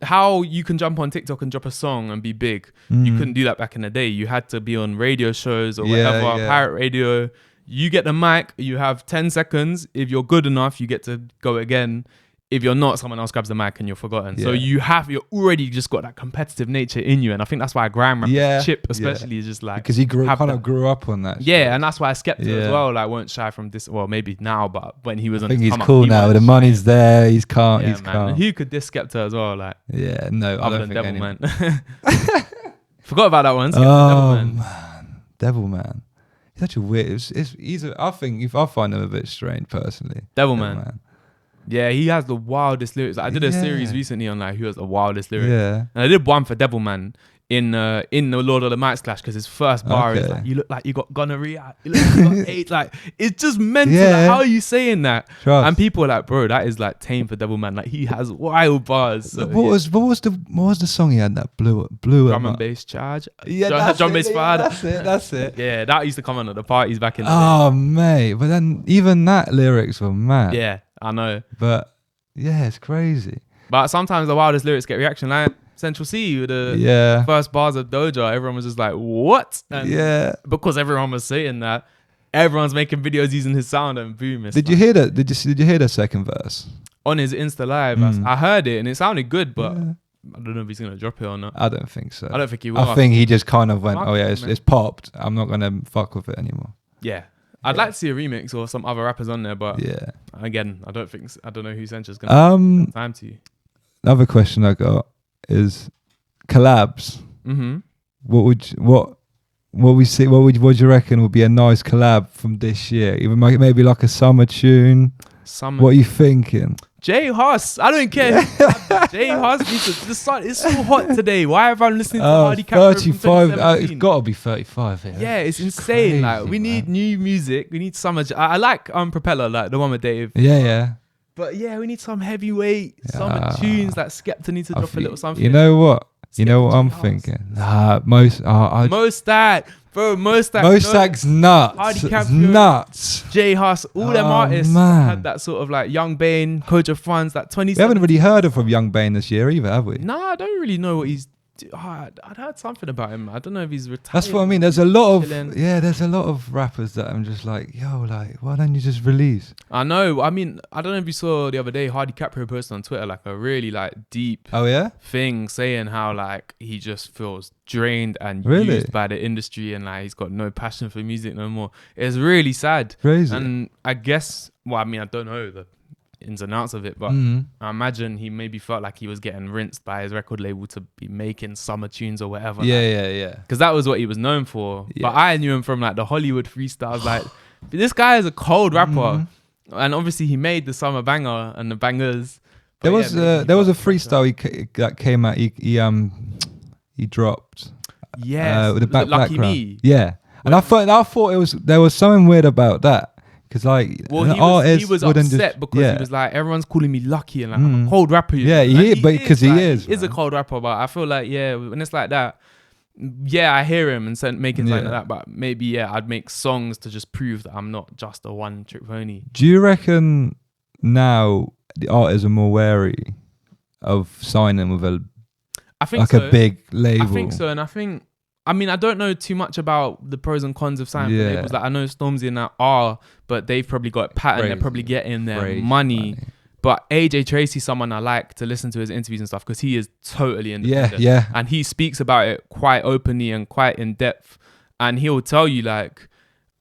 how you can jump on TikTok and drop a song and be big. You couldn't do that back in the day. You had to be on radio shows or whatever, pirate radio. You get the mic, you have 10 seconds. If you're good enough, you get to go again. If you're not, someone else grabs the mic and you're forgotten. So you're already just got that competitive nature in you. And I think that's why grime rappers, Chip especially, is just like, because he grew up on that. yeah, and that's why Skepta as well, like, weren't shy from this. Well, maybe now, but when he was I on, think his he's come cool up, he now. weren't The shy. money's there. He's calm. Yeah, He's man. calm. And who could diss Skepta as well? Like, Yeah, no, I other don't than think Devil anyone. Man. Forgot about that one. Skepta, Oh Devil Man. man, Devil Man. He's such a weird. I think if I find him a bit strange personally. Devil Man. Yeah, he has the wildest lyrics. Like, I did a series recently on like who has the wildest lyrics. Yeah. And I did one for Devil Man in the Lord of the Mics clash because his first bar is like, you look like you got gonorrhea. You look like you got AIDS. Like, it's just mental. Yeah. Like, how are you saying that? Trust. And people are like, bro, that is like tame for Devil Man. Like, he has wild bars. So, What was the song he had that blew drum him and up? bass charge? Yeah, drum bass fire. That's it. Yeah, that used to come on at the parties back in the Oh mate, but then even that lyrics were mad. day. Yeah, I know. But yeah, it's crazy. But sometimes the wildest lyrics get reaction. Like Central C with the first bars of Doja, everyone was just like, what? And because everyone was saying that, everyone's making videos using his sound, and boom. Did you hear that? Did you hear the second verse? On his Insta Live, I heard it and it sounded good, but I don't know if he's going to drop it or not. I don't think so. I don't think he will. I think he just kind of went, Fuck oh yeah, it, it's popped. I'm not going to fuck with it anymore. Yeah. I'd like to see a remix or some other rappers on there, but Yeah. again, I don't know who Centra's going to have time to. Another question I got is collabs. Mm-hmm. What would you reckon would be a nice collab from this year? Even maybe like a summer tune. What are you thinking? Jay Huss, I don't care. Jay Huss needs to. The sun is so hot today. Why are everyone listening to Hardy Capper from 35. It's 2017? got to be 35. Yeah, it's insane. Crazy, like, we need new music. We need summer. I like Propeller, like the one with Dave. Yeah. But yeah, we need some heavyweight summer tunes. Like Skepta needs to drop a little something. You know what? You know what I'm thinking? Mo Stack, bro. Mo Stack. Mo Stack's nuts. Hardy It's Caprio, nuts. J Hus, all them artists had that sort of like Young Bane, Coach of Funds, that 20. We haven't really heard of Young Bane this year either, have we? No, I don't really know what he's. I'd heard something about him. I don't know if he's retired. That's what I mean. There's a lot of chilling. there's a lot of rappers that I'm just like, yo, like, why don't you just release? I know. I mean, I don't know if you saw the other day, Hardy Caprio posted on Twitter like a really like deep thing saying how like he just feels drained and used by the industry and like he's got no passion for music no more. It's really sad. Crazy. And I guess, well, I mean, I don't know the ins and outs of it, but I imagine he maybe felt like he was getting rinsed by his record label to be making summer tunes or whatever. Yeah. Because that was what he was known for. Yeah. But I knew him from like the Hollywood freestyles. Like, this guy is a cold rapper, and obviously he made the summer banger and the bangers. There was a freestyle that came out. He dropped. Yes, with the Lucky background. Me. Yeah, and I thought there was something weird about that. Because like, he was upset because he was like, everyone's calling me lucky and like I'm a cold rapper. Yeah, he is a cold rapper. But I feel like when it's like that, I hear him and making something like that. But maybe I'd make songs to just prove that I'm not just a one trick pony. Do you reckon now the artists are more wary of signing with a big label? I think so, and I mean, I don't know too much about the pros and cons of signing for labels. Like, I know Stormzy and that are, but they've probably got it patterned. They're probably getting their money. But AJ Tracy's someone I like to listen to his interviews and stuff because he is totally independent. Yeah. And he speaks about it quite openly and quite in depth. And he'll tell you like,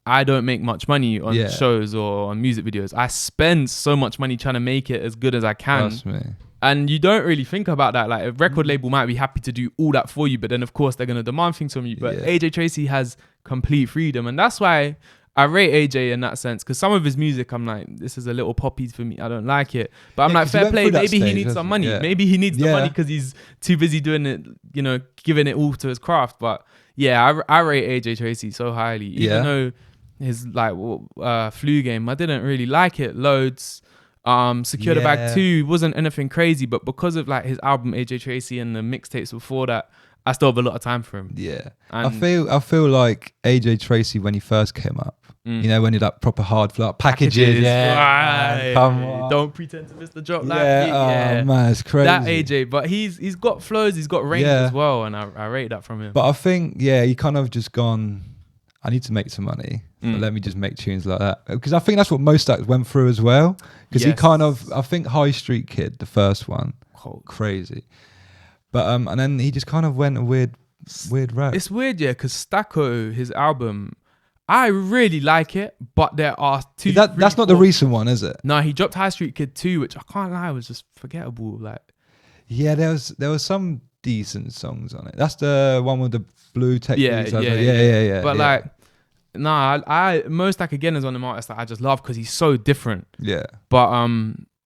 I don't make much money on shows or on music videos. I spend so much money trying to make it as good as I can. Trust me. And you don't really think about that. Like, a record label might be happy to do all that for you, but then of course they're going to demand things from you. But AJ Tracy has complete freedom. And that's why I rate AJ in that sense. Because some of his music, I'm like, this is a little poppy for me. I don't like it. But I'm like, fair play. Maybe he needs some money. Maybe he needs the money because he's too busy doing it, giving it all to his craft. But I rate AJ Tracy so highly. Even though his Flu Game, I didn't really like it loads. Secure the Bag 2 wasn't anything crazy, but because of like his album AJ Tracy and the mixtapes before that, I still have a lot of time for him. Yeah, and I feel like AJ Tracy when he first came up, when he like proper hard flat packages. Right. Come on. Don't pretend to miss the drop. Man, it's crazy. That AJ, but he's got flows, he's got range as well, and I rate that from him. But I think he kind of just gone, I need to make some money. But let me just make tunes like that. Because I think that's what most acts went through as well. Because he kind of, I think High Street Kid, the first one, crazy. But and then he just kind of went a weird route. It's weird, because Stacko, his album, I really like it, but there are two. That's not the recent one, is it? No, he dropped High Street Kid 2, which I can't lie, was just forgettable. Like, there was some decent songs on it. That's the one with the blue tech. Yeah. But like, I Mo Stack again is one of the artists that I just love because he's so different. Yeah. But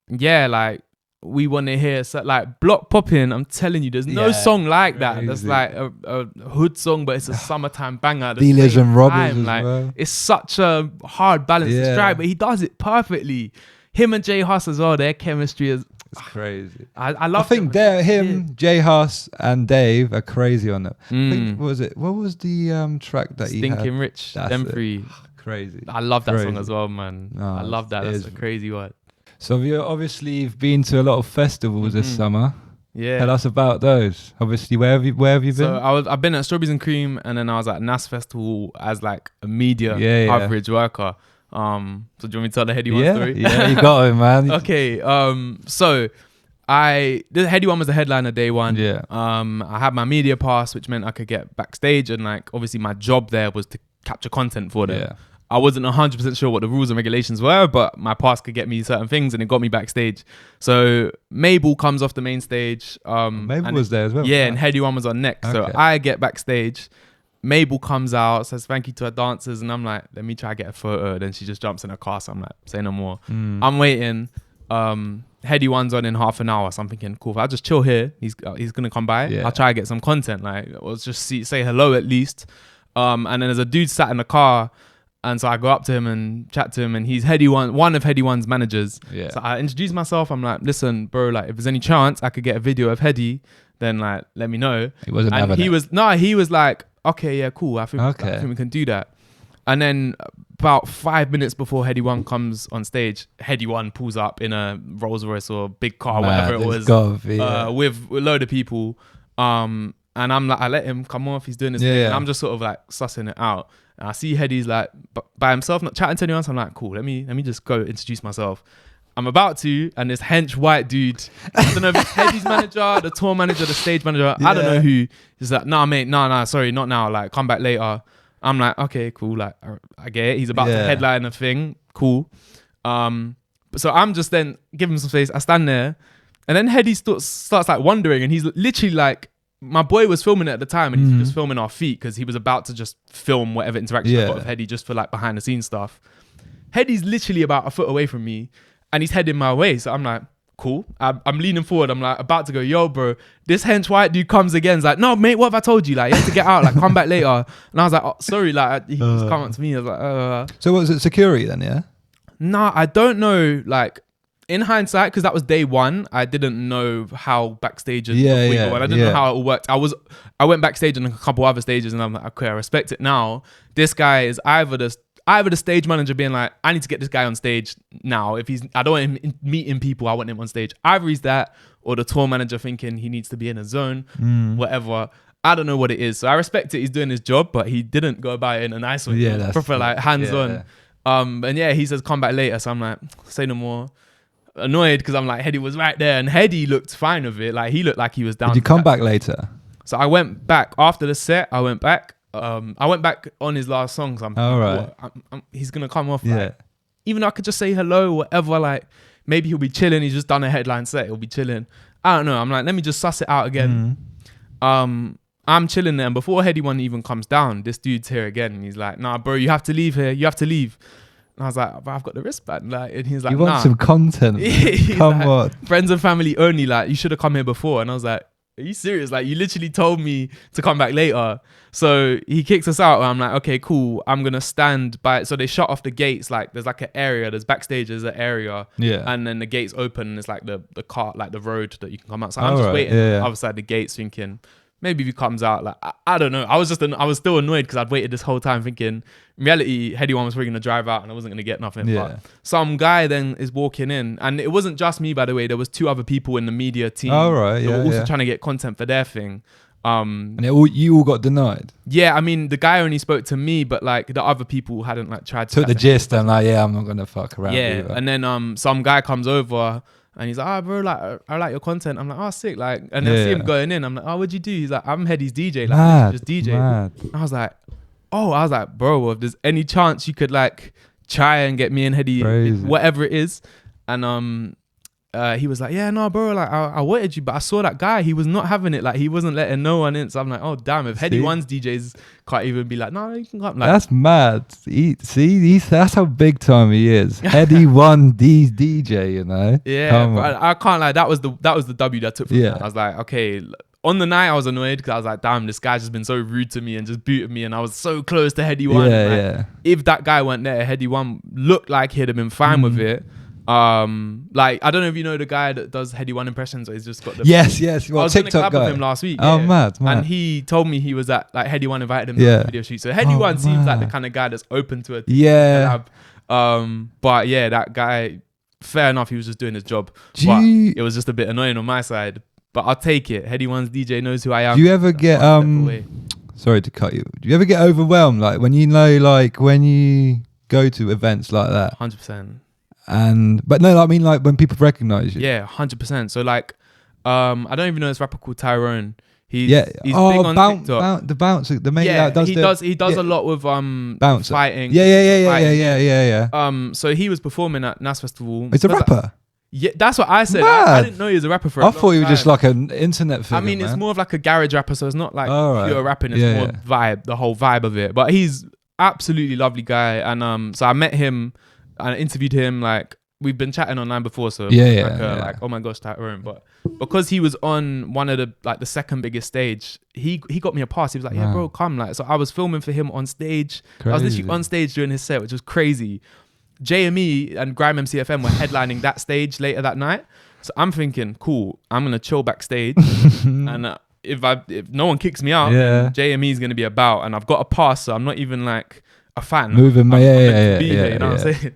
like we want to hear like Block Poppin'. I'm telling you, there's no song like that. That's like a hood song, but it's a summertime banger. Dealers and Robbers as well. It's such a hard balance to strike, but he does it perfectly. Him and J Hus as well. Their chemistry is. It's crazy. I think J Hus and Dave are crazy on it. I think, what was the track that he had? Stinking Rich, them three. Crazy. I love that song as well, man. I love that. That's a crazy one. So you've been to a lot of festivals this summer. Yeah. Tell us about those. Obviously, where have you been? So I've been at Strawberries and Cream, and then I was at NAS Festival as like a media coverage worker. So do you want me to tell the Heady One story? Yeah, you got it, man. Okay. So the Heady One was the headliner day one. Yeah. I had my media pass, which meant I could get backstage, and like obviously my job there was to capture content for them. Yeah. I wasn't 100% sure what the rules and regulations were, but my pass could get me certain things, and it got me backstage. So Mabel comes off the main stage. Mabel was there as well. Yeah, and Heady One was on next. Okay. So I get backstage. Mabel comes out, says thank you to her dancers, and I'm like, let me try to get a photo. Then she just jumps in her car, so I'm like, say no more. I'm waiting. Heady One's on in half an hour, so I'm thinking, cool, if I just chill here, he's gonna come by. I'll try to get some content, like, let's just say hello at least. And then there's a dude sat in the car, And so I go up to him and chat to him, and he's one of Heady One's managers. Yeah. So I introduce myself. I'm like, listen, bro, like if there's any chance I could get a video of Heady, then like let me know. He wasn't and having he it. was like, okay, yeah, cool. I think we can do that. And then about 5 minutes before Heady One comes on stage, Heady One pulls up in a Rolls Royce or big car, whatever it was, with a load of people. And I'm like, I let him come off. He's doing his thing. And I'm just sort of like sussing it out. And I see Heady's like by himself, not chatting to anyone. So I'm like, cool, let me just go introduce myself. I'm about to, and this hench white dude, I don't know if it's Heady's manager, the tour manager, the stage manager, I don't know who. He's like, nah, mate, nah, sorry, not now. Like, come back later. I'm like, okay, cool. Like, I get it. He's about to headline a thing. Cool. So I'm just then giving him some space. I stand there, and then Heady starts like wondering, and he's literally like, my boy was filming it at the time, and he's just filming our feet because he was about to just film whatever interaction I got with Heady just for like behind the scenes stuff. Heady's literally about a foot away from me, and he's heading my way. So I'm like, cool. I'm leaning forward. I'm like about to go, yo, bro, this hench white dude comes again. He's like, no, mate, what have I told you? Like, you have to get out. Like, come back later. And I was like, oh, sorry. Like, he just come up to me. I was like, So what was it, security then, yeah? Nah, I don't know. Like, in hindsight, because that was day one, I didn't know how backstage and I didn't know how it all worked. I went backstage on a couple other stages, and I'm like, okay, I respect it now. This guy is either the stage manager being like, I need to get this guy on stage now. I don't want him meeting people, I want him on stage. Either he's that, or the tour manager thinking he needs to be in a zone, whatever. I don't know what it is. So I respect it. He's doing his job, but he didn't go about it in a nice way. Yeah, that's proper like hands on. And he says come back later. So I'm like, say no more. Annoyed because I'm like, Heady was right there, and Heady looked fine with it. Like he looked like he was down. Did you come back later? So I went back after the set. I went back on his last song. So he's gonna come off. Yeah. Like, even though I could just say hello, whatever. Like maybe he'll be chilling. He's just done a headline set. He'll be chilling. I don't know. I'm like, let me just suss it out again. I'm chilling there, and before Heady One even comes down, this dude's here again, and he's like, nah, bro, you have to leave here. You have to leave. And I was like, but I've got the wristband. Like, and he's like, you want some content? Come like, on. Friends and family only. Like, you should have come here before. And I was like, are you serious? Like, you literally told me to come back later. So he kicks us out. And I'm like, okay, cool. I'm going to stand by. So they shut off the gates. Like, there's like an area. There's backstage. There's an area. Yeah. And then the gates open. And it's like the car, like the road that you can come out. So I'm just waiting on the other side of the gates thinking, maybe if he comes out, like, I don't know. I was still annoyed because I'd waited this whole time thinking, in reality, Heady One was probably going to drive out and I wasn't going to get nothing. Yeah. But some guy then is walking in, and it wasn't just me, by the way. There was 2 other people in the media team. Oh, right. Yeah, who were also trying to get content for their thing. And you all got denied? Yeah, I mean, the guy only spoke to me, but like the other people hadn't like tried to... Took the gist and like, I'm not going to fuck around. Yeah, either. and then some guy comes over... And he's like, bro, like, I like your content. I'm like, sick. Like, and I see him going in. I'm like, what'd you do? He's like, I'm Heady's DJ. Like, just DJ. I was like, bro, if there's any chance you could like try and get me and Heady, whatever it is. And he was like, yeah, no, bro, like I wanted you, but I saw that guy. He was not having it. Like, he wasn't letting no one in. So I'm like, oh damn, if Heady One's DJs can't even be like, no, you can come. Like, that's mad. That's how big time he is. Heady One DJ, you know. Yeah, but I can't like that was the W that I took from that. I was like, okay. On the night I was annoyed because I was like, damn, this guy's just been so rude to me and just booted me, and I was so close to Heady One. If that guy weren't there, Heady One looked like he'd have been fine with it. Like, I don't know if you know the guy that does Heady One impressions, or he's just got the... Yes. Well, I was TikTok in a collab guy. with him last week. Oh, mad. And he told me he was at, like, Heady One invited him to the video shoot. So Heady One seems like the kind of guy that's open to a collab. But yeah, that guy, fair enough, he was just doing his job. But it was just a bit annoying on my side. But I'll take it. Heady One's DJ knows who I am. Do you ever get sorry to cut you. Do you ever get overwhelmed, like when you know, like when you go to events like that? 100%. But no, I mean like when people recognize you. Yeah, 100%. So like, I don't even know this rapper called Tyrone. He's big on TikTok. The bouncer, the main guy he does a lot with bouncer. Fighting. Yeah. So he was performing at NAS Festival. It's a rapper. Yeah, that's what I said. I didn't know he was a rapper for a long time. I thought he was just like an internet figure. I mean, it's more of like a garage rapper, so it's not like pure rapping. It's more vibe, the whole vibe of it. But he's absolutely lovely guy, and so I met him and I interviewed him like we've been chatting online before, so like, oh my gosh, Tyrone. But because he was on one of the second biggest stage, he got me a pass. He was like, yeah, bro, come. Like, so I was filming for him on stage. Crazy. I was literally on stage during his set, which was crazy. JME and Grime MCFM were headlining that stage later that night. So I'm thinking, cool, I'm gonna chill backstage, and if no one kicks me out, JME is gonna be about, and I've got a pass, so I'm not even like a fan. Moving my you know what I'm saying?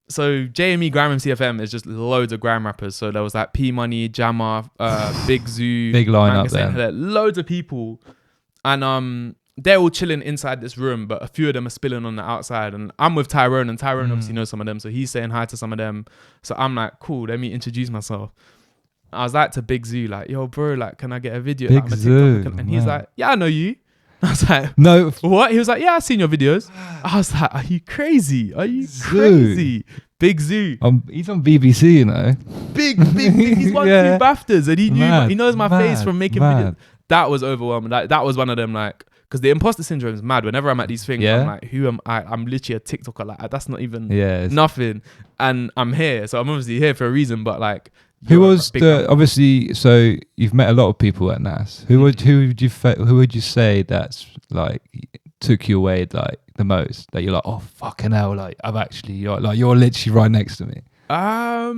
So JME Grime MCFM is just loads of grime rappers. So there was like P Money, Jammer, Big Zoo, big lineup there, loads of people, and they're all chilling inside this room, but a few of them are spilling on the outside. And I'm with Tyrone, and Tyrone obviously knows some of them, so he's saying hi to some of them. So I'm like, cool, let me introduce myself. I was like to Big Zoo, like, yo, bro, like, can I get a video? Big Zoo, and he's like, yeah, I know you. I was like, no, what? He was like, yeah, I've seen your videos. I was like, are you crazy? Are you crazy? Big Zoo. He's on BBC, you know. Big. He's won 2 BAFTAs, and he knows my face from making videos. That was overwhelming. That was one of them, like, because the imposter syndrome is mad. Whenever I'm at these things, I'm like, who am I? I'm literally a TikToker. Like, that's not even nothing. And I'm here. So I'm obviously here for a reason, but like, who was obviously, so you've met a lot of people at NAS. Who would you say that's like took you away like the most? That you're like, oh fucking hell, like you're literally right next to me. I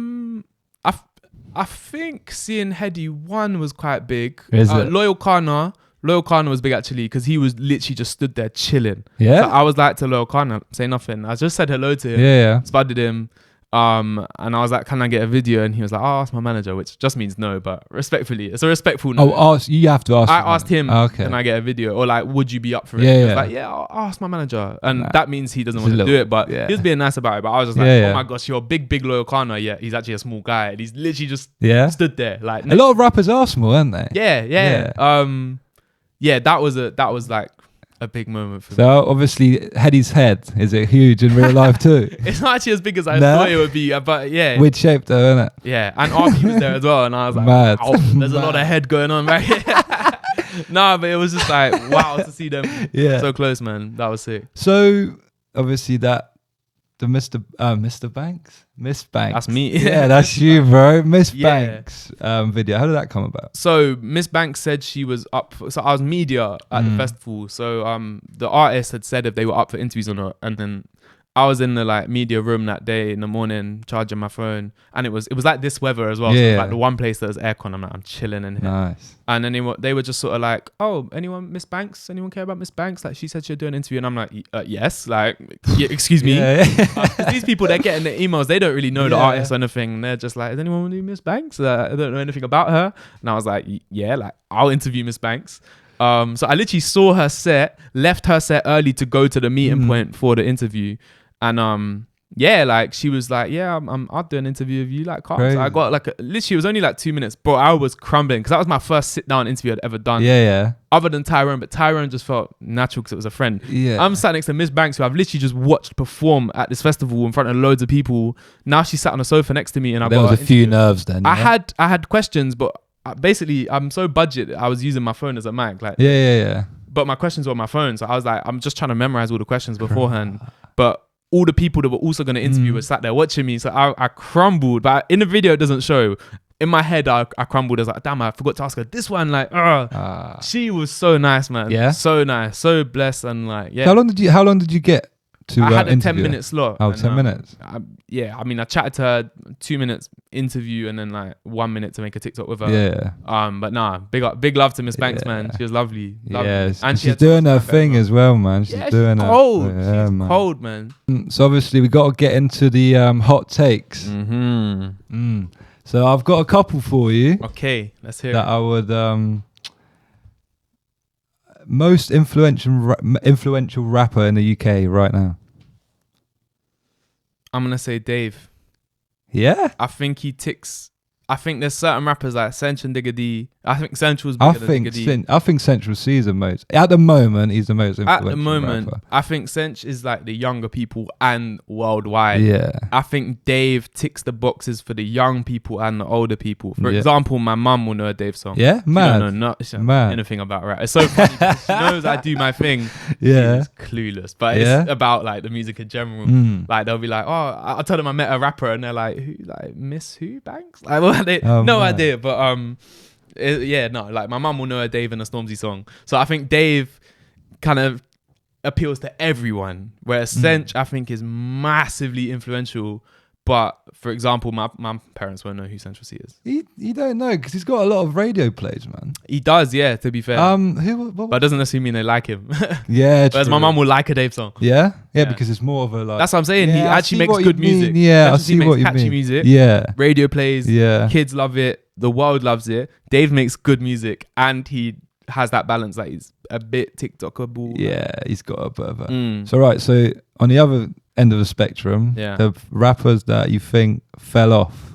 think seeing Heady 1 was quite big. Is it? Loyal Kana was big actually, because he was literally just stood there chilling. Yeah. So I was like to Loyal Kana, say nothing. I just said hello to him. Yeah. Spudded him. And I was like, can I get a video? And he was like, oh, ask my manager, which just means no, but respectfully, it's a respectful no. Oh, you have to ask. I asked him, can I get a video? Or like, would you be up for it? He was like, yeah, I'll ask my manager. And that means he doesn't want to do it, but he was being nice about it. But I was just like, oh my gosh, you're a big Loyal Kana. Yeah, he's actually a small guy. And he's literally just stood there. Like, a lot of rappers are small, aren't they? Yeah. That was like a big moment for me. So obviously Heady's head, is it huge in real life too? It's not actually as big as I thought it would be, but yeah. Weird shape though, isn't it? Yeah, and RP was there as well, and I was like, mad. Wow, there's a lot of head going on right here. Nah, but it was just like, wow, to see them so close, man. That was sick. So obviously the Mr. Banks? Miss Banks. That's me. Yeah, that's you, bro. Miss Banks video. How did that come about? So Miss Banks said she was up. So I was media at the festival. So the artist had said if they were up for interviews or not. And then I was in the like media room that day in the morning charging my phone, and it was like this weather as well. So it was like the one place that was aircon. I'm like, I'm chilling in here. Nice. And then they were just sort of like, oh, anyone Miss Banks? Anyone care about Miss Banks? Like, she said she'd do an interview, and I'm like, yes. Like, excuse me. These people, they're getting the emails. They don't really know the artist or anything. They're just like, does anyone want to do Miss Banks? I don't know anything about her. And I was like, yeah, like I'll interview Miss Banks. So I literally saw her set, left her set early to go to the meeting point for the interview. And like she was like, yeah, I'll do an interview with you, like, so I got like literally it was only like 2 minutes, bro. I was crumbling because that was my first sit down interview I'd ever done. Other than Tyrone, but Tyrone just felt natural because it was a friend. I'm sat next to Miss Banks, who I've literally just watched perform at this festival in front of loads of people. Now she sat on a sofa next to me, and there was a few nerves then. I had questions, but basically I'm so budget. I was using my phone as a mic, like But my questions were on my phone, so I was like, I'm just trying to memorize all the questions beforehand, but all the people that were also going to interview were sat there watching me. So I crumbled, but in the video, it doesn't show. In my head, I crumbled. I was like, damn, I forgot to ask her this one. Like, she was so nice, man. Yeah. So nice, so blessed. And like, How long did you get to I had a interview? 10-minute slot. Oh, 10 minutes. I chatted to her 2 minutes interview and then like 1 minute to make a TikTok with her. But nah, big love to Miss Banks, man. She was lovely. Yes. And she's doing her thing as well, man. She's doing her cold. She's cold, man. So obviously we got to get into the hot takes. So I've got a couple for you. Okay, let's hear that I would most influential rapper in the UK right now. I'm gonna say Dave. Yeah, I think he ticks I think there's certain rappers like Central and Digga D. I think Central's bigger than Digga D. I think Central C is the most. At the moment, he's the most influential At the moment, rapper. I think Central is like the younger people and worldwide. Yeah. I think Dave ticks the boxes for the young people and the older people. For Yeah. example, my mum will know a Dave song. Yeah, She man. don't know Man. anything about rap. It's so funny because she knows I do my thing. Yeah. She's clueless, but Yeah. it's about like the music in general. Like they'll be like, oh, I'll tell them I met a rapper, and they're like, who, like Miss Who Banks? Like, well, no man. idea, but like my mum will know a Dave and a Stormzy song. So I think Dave kind of appeals to everyone, whereas Sench I think is massively influential. But for example, my parents won't know who Central C is. You don't know because he's got a lot of radio plays, man. He does, yeah. To be fair, but it doesn't necessarily mean they like him. Yeah, whereas my mum will like a Dave song. Yeah, Yeah. because it's more of a like. That's what I'm saying. Yeah, He I actually see makes what good you mean. music. Yeah, I Central C see makes what you catchy mean. music. Yeah, Radio plays. yeah. Kids love it. The world loves it. Dave makes good music, and he has that balance. Like he's a bit TikTokable. Yeah, he's got a bit of a. So right, so on the other end of the spectrum, Yeah. the rappers that you think fell off.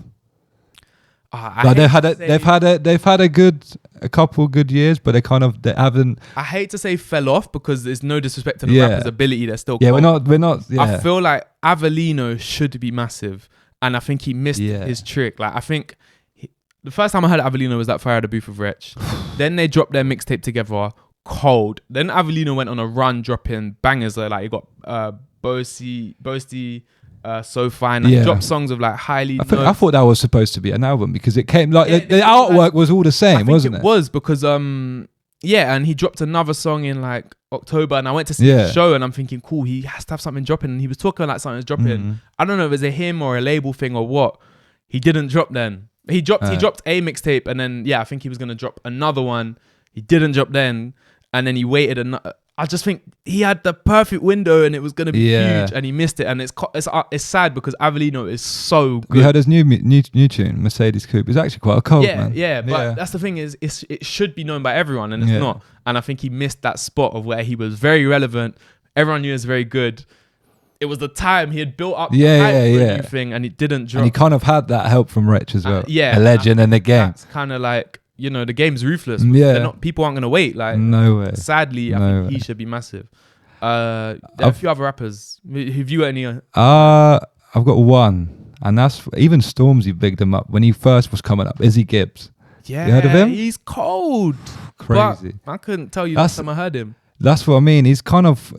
I Like hate to say- they've had a couple good years, but they haven't. I hate to say fell off because there's no disrespect to the Yeah. rapper's ability. They're still Yeah, cold. we're not. Yeah, I feel like Avelino should be massive, and I think he missed his trick. Like I think the first time I heard Avelino was that Fire at the Booth with Wretch. Then they dropped their mixtape together, cold. Then Avelino went on a run, dropping bangers. Like he got Boasty, So Fine. Like, Yeah. He dropped songs of like highly. I thought that was supposed to be an album because it came like Yeah, the artwork was all the I same, think wasn't it? It was because yeah, and he dropped another song in like October, and I went to see Yeah. the show, and I'm thinking, cool, he has to have something dropping, and he was talking like something's dropping. Mhm. I don't know if it's a him or a label thing or what. He didn't drop then. He dropped a mixtape, and then I think he was gonna drop another one. He didn't drop then, and then he waited. I just think he had the perfect window, and it was gonna be huge, and he missed it. And it's sad because Avelino is so good. You heard his new tune, Mercedes Coupe. It's actually quite a cold, man. Yeah, but that's the thing is, it should be known by everyone, and it's not. And I think he missed that spot of where he was very relevant. Everyone knew he was very good. It was the time he had built up the hype for a new thing, and it didn't drop. And he kind of had that help from Rich as well. Yeah, a legend in the game. That's kind of like, the game's ruthless. Yeah. People aren't gonna wait. Like, No way. sadly, I think he should be massive. There are a few other rappers. Have you got any? I've got one, and that's even Stormzy bigged him up when he first was coming up. Izzy Gibbs. Yeah, you heard of him? He's cold. Crazy. But I couldn't tell you last time I heard him. That's what I mean. He's kind of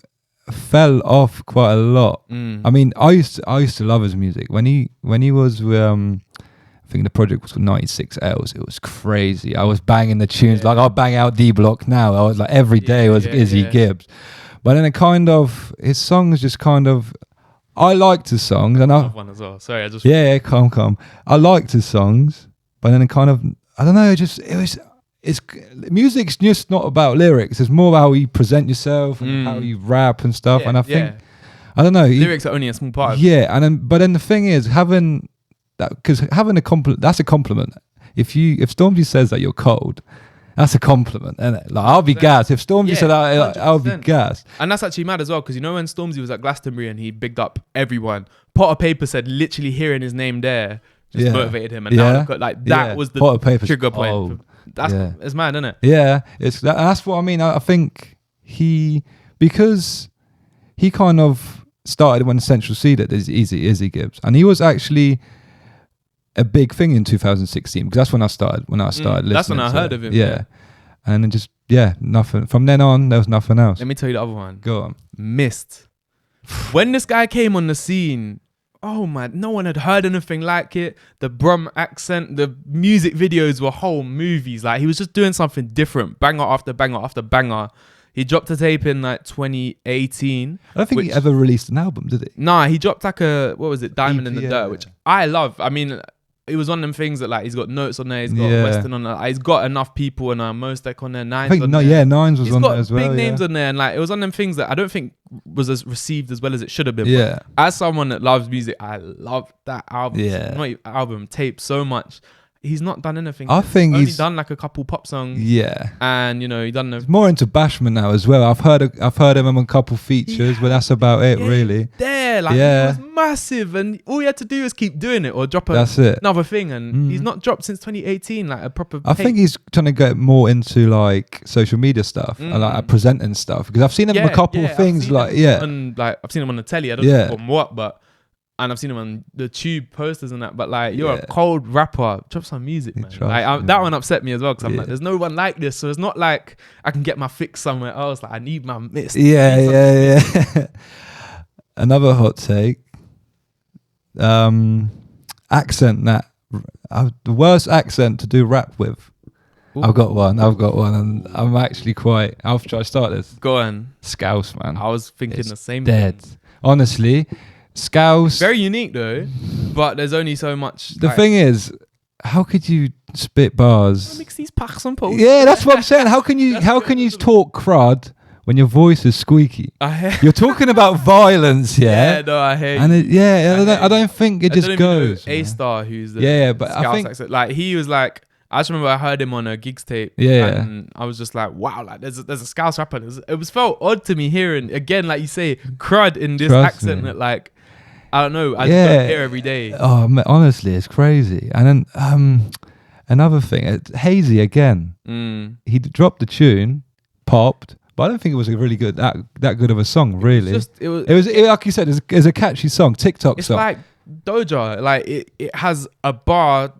fell off quite a lot. I mean, I used to love his music when he was I think the project was called 96 L's. It was crazy. I was banging the tunes like I'll bang out D Block now. I was like every day was Izzy Gibbs. But then his songs just I liked his songs and Another one as well. Sorry, I just calm. I liked his songs, but then I don't know. It's music's just not about lyrics. It's more about how you present yourself and how you rap and stuff. And I think I don't know. Lyrics are only a small part of it. Yeah, but then the thing is having that, because having a compliment, that's a compliment. If Stormzy says that you're cold, that's a compliment, isn't it? Like I'll be gassed. If Stormzy said that, I'll be gassed. And that's actually mad as well, because when Stormzy was at Glastonbury and he bigged up everyone, Potter Paper said literally hearing his name there just motivated him, and now look at, that was the trigger point. That's it's mad, isn't it? Yeah, that's what I mean. I think because he kind of started when Central C did Izzy Gibbs, and he was actually a big thing in 2016 because that's when I started listening. That's when I heard of him. Yeah. And then just nothing from then on. There was nothing else. Let me tell you the other one. Go on. Mist. When this guy came on the scene, oh man, no one had heard anything like it. The Brum accent, the music videos were whole movies. Like he was just doing something different, banger after banger after banger. He dropped a tape in like 2018. I don't think he ever released an album, did he? Nah, he dropped like Diamond in the EP, Dirt, which I love. I mean, it was one of them things that like he's got Notes on there, he's got Western on there, he's got enough people and Mostek on there, Nines on there. Nines was on there as well. He's got big names on there, and like it was one of them things that I don't think was as received as well as it should have been. Yeah. But as someone that loves music, I love that album. Yeah. Not even album, tape so much. He's not done anything. I think he's only he's done like a couple pop songs. Yeah. And he done He's more into bashment now as well. I've heard him on a couple features, but that's about it really. There, Yeah, like Yeah. he was massive, and all he had to do was keep doing it or drop That's it. another thing. And he's not dropped since 2018, like a proper. I think he's trying to get more into like social media stuff and like presenting stuff, because I've seen him a couple of things like and like I've seen him on the telly. I don't know from what, but. And I've seen him on the Tube posters and that, but like, you're a cold rapper. Drop some music, man. Like, that one upset me as well, because I'm like, there's no one like this. So it's not like I can get my fix somewhere else. Like, I need my mist. Yeah. Another hot take. Accent that the worst accent to do rap with. Ooh. I've got one, and I'm actually quite. I'll try to start this. Go on. Scouse, man. I was thinking the same thing. Thing. Honestly. Scouse. Very unique though, but there's only so much. The thing is, how could you spit bars? Mix these packs and posts. Yeah, that's what I'm saying. How can you talk crud when your voice is squeaky? You're talking about violence, yeah. Yeah, no, I hear and you. I don't think it just goes. A-Star, who's the but I think accent. Like he was like. I just remember I heard him on a gigs tape, and I was just like, "Wow!" Like, there's a Scouse rapper. It was felt odd to me hearing again, like you say, crud in this accent that, like, I don't know, I just don't hear every day. Oh, man, honestly, it's crazy. And then another thing, Hazy again. He dropped the tune, popped, but I don't think it was a really good that good of a song. Really, it was like you said, it's a catchy song, TikTok song. It's like Doja, like it has a bar.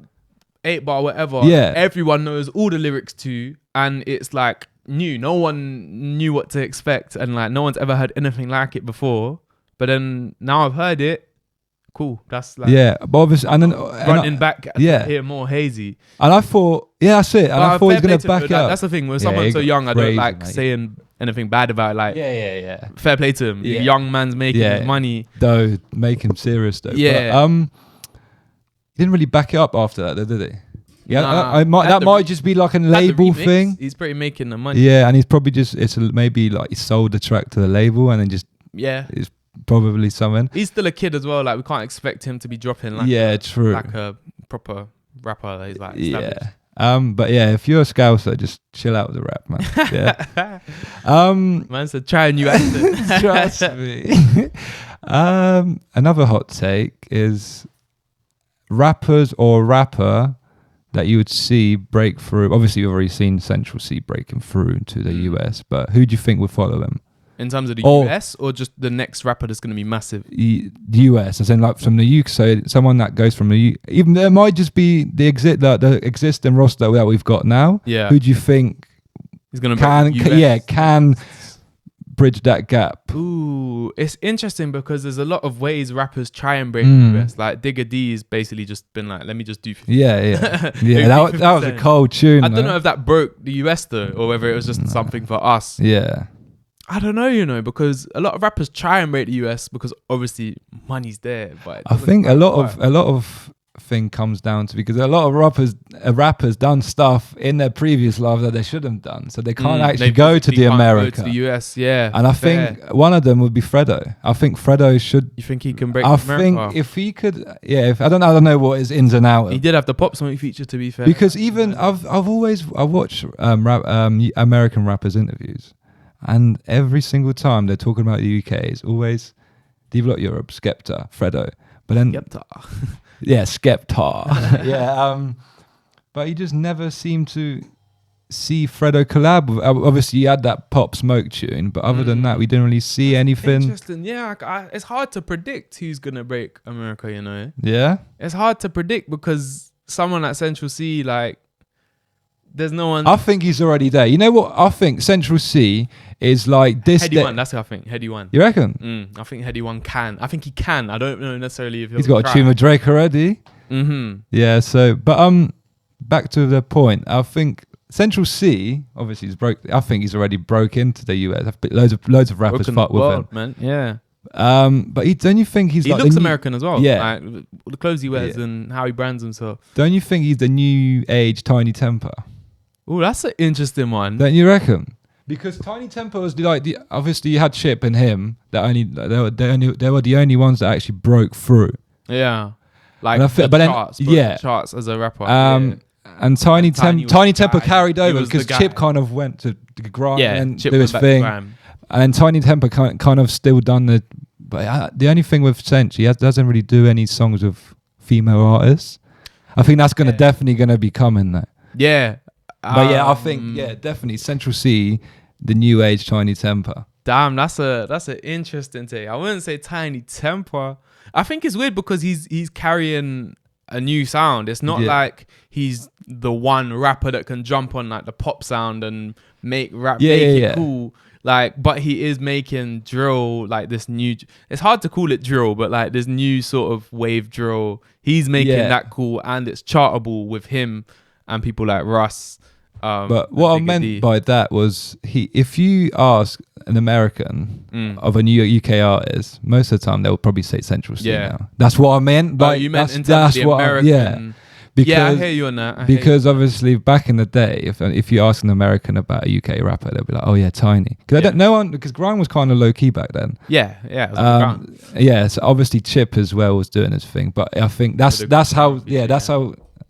8-bar, whatever. Yeah. Everyone knows all the lyrics to, and it's like new. No one knew what to expect, and like no one's ever heard anything like it before. But then now I've heard it. Cool. That's like but obviously, and then running back. To hear more Hazy. And I thought, that's it. And I thought he's gonna back it up. That's the thing. When someone's so young, I don't like saying anything bad about it. Like, fair play to him. Yeah. Young man's making his money. Though, make him serious though. Yeah. But, he didn't really back it up after that, though, did he? Yeah, that might just be like a label thing. He's pretty making the money. Yeah, and he's probably just maybe like he sold the track to the label and then just it's probably something. He's still a kid as well. Like we can't expect him to be dropping like true, like a proper rapper. That he's like established. But if you're a Scouser, just chill out with the rap, man. Yeah. Man said try a new accent. Trust me. Another hot take is rappers or rapper that you would see break through. Obviously, you've already seen Central C breaking through into the US, but who do you think would follow him? In terms of the US or just the next rapper that's going to be massive? The US, as in like from the UK, so someone that goes from the even there might just be the existing roster that we've got now. Yeah. Who do you think is going to can bridge that gap? Ooh, it's interesting because there's a lot of ways rappers try and break the US. Like Digga D has basically just been like, let me just do 50. That was a cold tune. I don't know if that broke the US though, or whether it was just something for us. Yeah. I don't know, because a lot of rappers try and break the US because obviously money's there. But I think a lot of thing comes down to because a lot of rappers done stuff in their previous life that they shouldn't have done, so they can't actually go to the America, go to the US. Yeah, and I think one of them would be Fredo. I think Fredo should. You think he can break? I think if he could, if I don't know what his ins and outs. He did have the Pop Smoke feature, to be fair. Because even I've watched American rappers interviews, and every single time they're talking about the UK, it's always Develop Europe, Skepta, Fredo, but then Skepta. Yeah, Skepta. But you just never seem to see Fredo collab with. Obviously, you had that Pop Smoke tune, but other than that, we didn't really see anything. Interesting, it's hard to predict who's gonna break America. Yeah, it's hard to predict because someone like Central C, like, there's no one. I think he's already there. You know what? I think Central C is like this. Heady One, that's what I think. Heady One. You reckon? I think Heady One can. I think he can. I don't know necessarily if he's got a tune with Drake already. Yeah. So, but back to the point. I think Central C obviously is broke. I think he's already broke into the US. Loads of rappers fuck with him, man. Yeah. But don't you think he looks American as well? Yeah. Like, the clothes he wears and how he brands himself. Don't you think he's the new age Tiny Temper? Oh, that's an interesting one. Don't you reckon? Because Tiny Temper was obviously you had Chip and him that they were the only ones that actually broke through. Yeah, like the charts as a rapper. And Tiny Temper carried over because Chip kind of went to grind and do his thing, and then Tiny Temper kind of still done the But the only thing with Sench, doesn't really do any songs with female artists. I think that's definitely gonna be coming though. Yeah. But I think definitely Central C, the new age Tiny Temper. Damn, that's an interesting take. I wouldn't say Tiny Temper. I think it's weird because he's carrying a new sound. It's not like he's the one rapper that can jump on like the pop sound and make rap cool. Like, but he is making drill like this new. It's hard to call it drill, but like this new sort of wave drill. He's making that cool, and it's chartable with him and people like Russ. But what I meant by that was if you ask an American of a new UK artist, most of the time they'll probably say Central C now. That's what I meant. Like, you meant in terms of the American. Because, I hear you on that. Because obviously back in the day, if you ask an American about a UK rapper, they'll be like, "Oh yeah, Tiny." Because grime was kind of low key back then. Yeah. It was so obviously Chip as well was doing his thing, but I think that's how.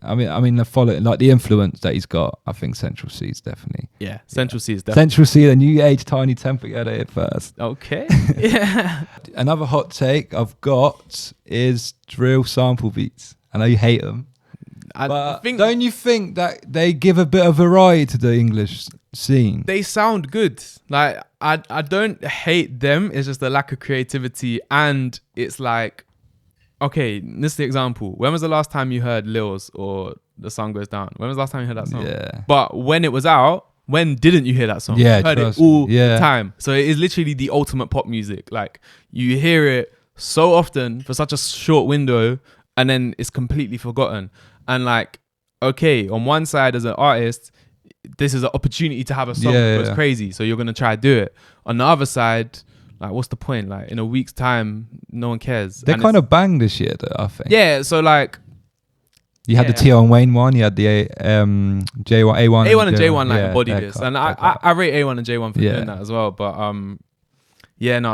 I mean, the influence that he's got. I think Central C is definitely. Yeah, Central C is definitely. Central C, the new age Tiny Temper, get it first. Okay. Yeah. Another hot take I've got is drill sample beats. I know you hate them. Don't you think that they give a bit of variety to the English scene? They sound good. Like I don't hate them. It's just the lack of creativity, and it's like, okay, this is the example. When was the last time you heard Lil's or The Sun Goes Down? When was the last time you heard that song? Yeah. But when it was out, when didn't you hear that song? Yeah, you heard it all the time. So it is literally the ultimate pop music. Like you hear it so often for such a short window, and then it's completely forgotten. And like, okay, on one side as an artist, this is an opportunity to have a song that goes crazy. So you're going to try to do it. On the other side, like, what's the point? Like, in a week's time, no one cares. They kind of banged this year, though, I think. Yeah, so like... You had the T.O. and Wayne one. You had the A1 and J1 like embody this. And I rate A1 and J1 for doing that as well. But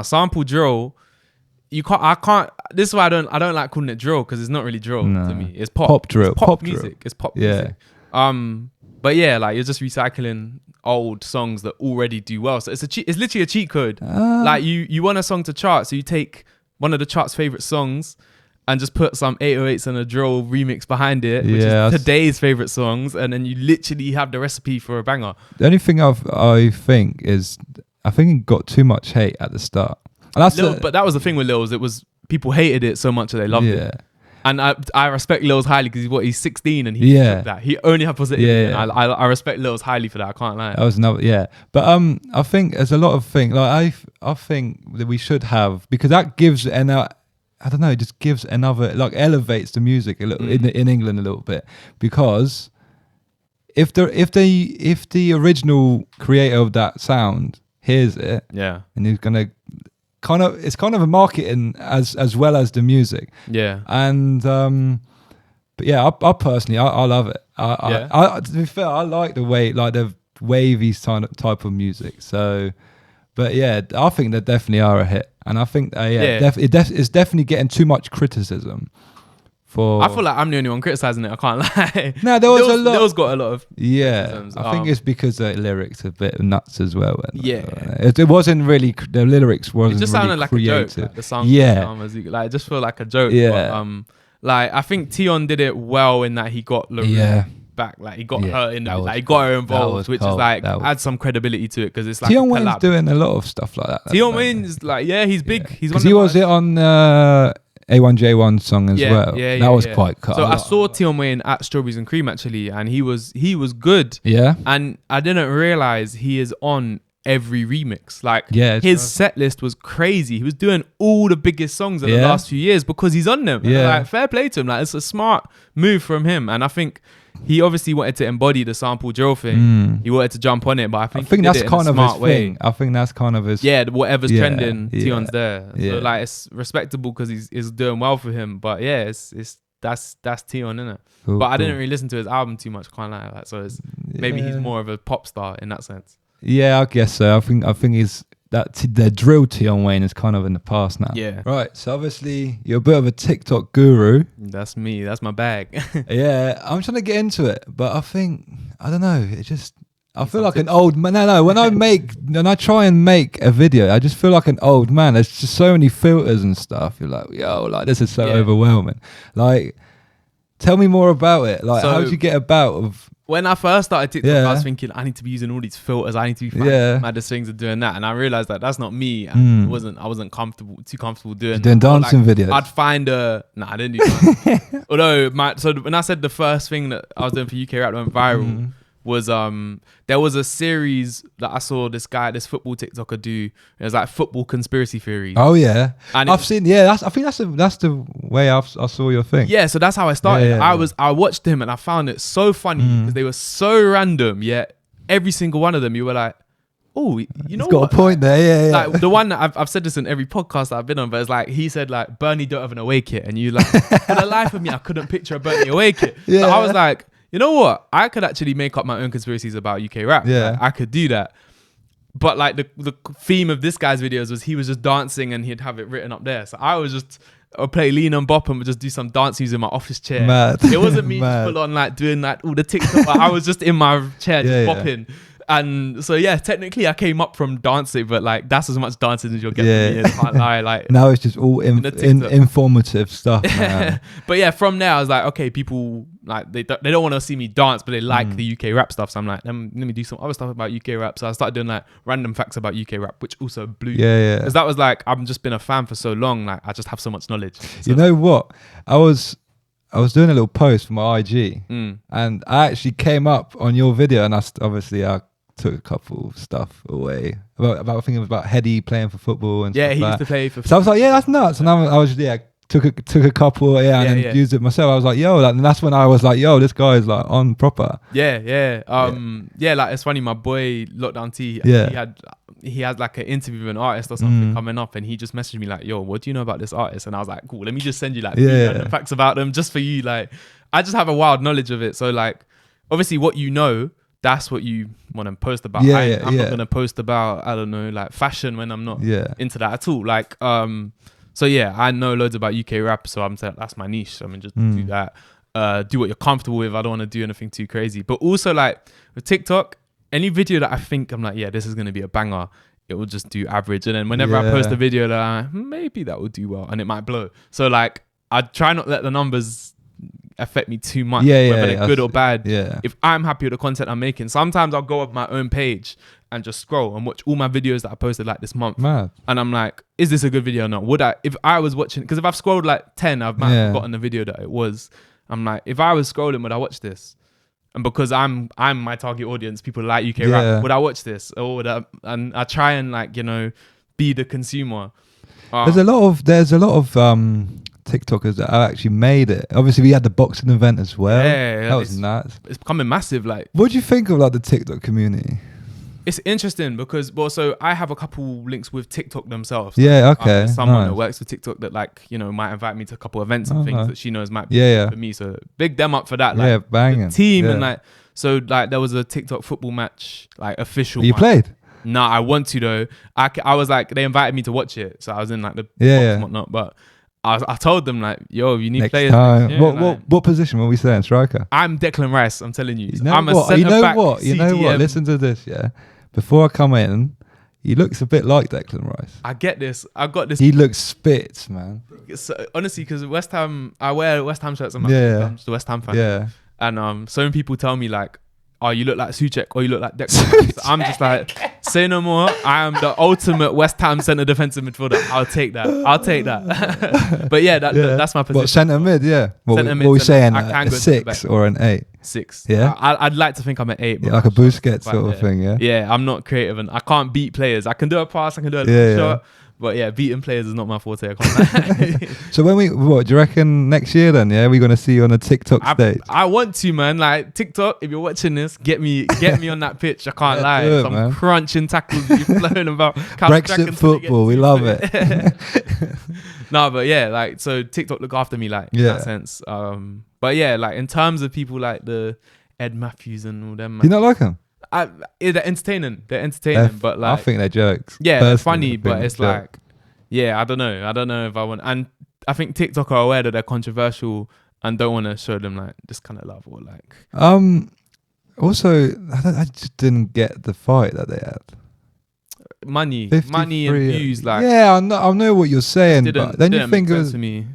sample drill... I can't. This is why I don't like calling it drill, because it's not really drill to me. It's pop drill. It's pop music. Drill. It's pop music. But yeah, like you're just recycling old songs that already do well. So it's literally a cheat code. Like you want a song to chart, so you take one of the chart's favorite songs and just put some 808s and a drill remix behind it, which is today's favorite songs, and then you literally have the recipe for a banger. The only thing I think it got too much hate at the start. But that was the thing with Lil's. It was people hated it so much that they loved it. And I respect Lil's highly because he's 16 and he did that. He only had positive. Yeah. I respect Lil's highly for that. I can't lie. That was another, But I think there's a lot of things. Like I think that we should have, because that gives it just gives another, like, elevates the music a little in England a little bit. Because if the original creator of that sound hears it, and he's gonna it's kind of a marketing as well as the music. Yeah. And but yeah, I personally I love it. I to be fair, I like the way, like, the wavy type of music. So, but yeah, I think they definitely are a hit, and I think it's definitely getting too much criticism. I feel like I'm the only one criticizing it. I can't lie. No, there was a lot. Lil's got a lot of. Yeah, I think it's because the lyrics are a bit nuts as well. And it wasn't really, the lyrics wasn't. It just sounded really like creative. A joke. Like the song, like, just feel like a joke. Yeah. But, like, I think Tion did it well in that he got Lorraine back. Like, he got her in. Like, he got her involved, which is like adds some credibility to it, because it's like Tion Wayne's doing a lot of stuff like that. Tion Wayne's like, he's big. He's because he was it on. A1J1 song as well. That was quite cool. So I saw Tion Wayne at Strawberries and Cream actually, and he was good. Yeah. And I didn't realize he is on every remix. Like, his set list was crazy. He was doing all the biggest songs in the last few years because he's on them. Yeah. Like, fair play to him. Like, it's a smart move from him. And I think he obviously wanted to embody the sample drill thing. He wanted to jump on it, but I think that's kind of his thing. I think that's kind of his. Yeah, whatever's trending, Tion's there. So like, it's respectable because he's doing well for him. But yeah, that's Tion, isn't it? Cool, but I didn't really listen to his album too much, can't lie. Like, so maybe he's more of a pop star in that sense. Yeah, I guess so. I think he's. The drill Tion Wayne is kind of in the past now. Yeah. Right. So obviously you're a bit of a TikTok guru. That's me. That's my bag. Yeah. I'm trying to get into it, but I don't know. It just, I feel like an old man. No, when I try and make a video, I just feel like an old man. There's just so many filters and stuff. You're like, yo, like this is so overwhelming. Like, tell me more about it. Like, how did you get about of? When I first started TikTok, I was thinking I need to be using all these filters. I need to be finding maddest things and doing that. And I realized that that's not me. And I wasn't too comfortable doing dancing videos. I'd find I didn't do dancing. Although when I said the first thing that I was doing for UK Rap that went viral was there was a series that I saw this football TikToker do. It was like football conspiracy theories. Oh yeah, and I've seen. Yeah, I think that's the way I saw your thing. Yeah, so that's how I started. I watched him and I found it so funny because they were so random. Yet every single one of them, you were like, oh, you know, he's got a point there. Yeah. Like the one that I've said this in every podcast that I've been on, but it's like he said like Bernie don't have an away kit, and you like for the life of me I couldn't picture a Bernie away kit. Yeah, so I was like, you know what? I could actually make up my own conspiracies about UK rap. Yeah. Like, I could do that. But like the theme of this guy's videos was he was just dancing and he'd have it written up there. So I was just play Lean and Bop and would just do some dance moves in my office chair. Mad. It wasn't me just full on like doing like all the TikTok. I was just in my chair just bopping. And so technically I came up from dancing, but like that's as much dancing as you'll get from me. I can't lie. Like now it's just all informative stuff. But from there I was like, okay, people like they don't want to see me dance, but they like the UK rap stuff. So I'm like, let me do some other stuff about UK rap. So I started doing like random facts about UK rap, which also blew me. Because that was like, I've just been a fan for so long. Like I just have so much knowledge. So, you know what? I was doing a little post for my IG, and I actually came up on your video, and I took a couple of stuff away about I think it was about Heady playing for football and stuff he like used to play for football. So I was like, yeah, that's nuts. And I was took a couple and then used it myself. I was like, yo, and that's when I was like, yo, this guy is like on proper. Like it's funny, my boy Lockdown T, he had like an interview with an artist or something coming up, and he just messaged me like, yo, what do you know about this artist? And I was like, cool, let me just send you like random facts about them just for you. Like I just have a wild knowledge of it. So like obviously what you know, that's what you want to post about. I'm not going to post about, I don't know, like fashion when I'm not into that at all. Like, so I know loads about UK rap, so I'm saying that's my niche. So I'm just do that. Do what you're comfortable with. I don't want to do anything too crazy. But also like with TikTok, any video that I think I'm like, this is going to be a banger, it will just do average. And then whenever I post a video that maybe that will do well and it might blow. So like I try not to let the numbers affect me too much, whether they're good or bad. If I'm happy with the content I'm making, sometimes I'll go up my own page and just scroll and watch all my videos that I posted like this month. And I'm like, is this a good video or not? Would I, if I was watching, because if I've scrolled like 10, I might have forgotten the video that it was. I'm like, if I was scrolling, would I watch this? And because I'm my target audience, people like UK rap, would I watch this? Or would and I try and like, you know, be the consumer. There's a lot of TikTokers that have actually made it. Obviously, we had the boxing event as well. That was nuts. It's becoming massive. Like, what do you think of like the TikTok community? It's interesting because, so I have a couple links with TikTok themselves. Someone that works with TikTok that like, you know, might invite me to a couple events and things that she knows might be for me. So big them up for that. Like, banging. The team and like, so like there was a TikTok football match, like official. You played? No, I want to though. I was like, they invited me to watch it. So I was in like the box and whatnot, but I told them like, yo, you need next players. Time. What position were we saying? Striker? I'm Declan Rice. I'm telling you. I'm a centre back. You know what? Listen to this, Before I come in, he looks a bit like Declan Rice. I get this. I got this. He looks spits, man. So, honestly, because West Ham, I wear West Ham shirts. I'm just a West Ham fan. Yeah. And so many people tell me like, oh, you look like Souček or you look like Declan Rice. I'm just like, say no more. I am the ultimate West Ham centre defensive midfielder. I'll take that. But that's my position. What, centre mid? Yeah. What are we saying? A 6 or an 8? 6. Yeah. I'd like to think I'm an 8. Like a Busquets sort of thing. Yeah. Yeah. I'm not creative and I can't beat players. I can do a pass. I can do a shot. But beating players is not my forte. I can't. So do you reckon next year then? Yeah, we're gonna see you on a TikTok stage. I want to, man. Like TikTok, if you're watching this, get me on that pitch. I can't lie. Some crunching tackles you've flown about. Brexit football, we love it. No, but like so TikTok look after me like in that sense. But like in terms of people like the Ed Matthews and all them. Do you not like them? They're entertaining, but like I think they're jokes. Yeah, they're funny, but it's like, I don't know if I want. And I think TikTok are aware that they're controversial and don't want to show them like this kind of love or like. Also, I just didn't get the fight that they had. Money 53, and views. Like, yeah, I know what you're saying, but then you think make it sense was, to me.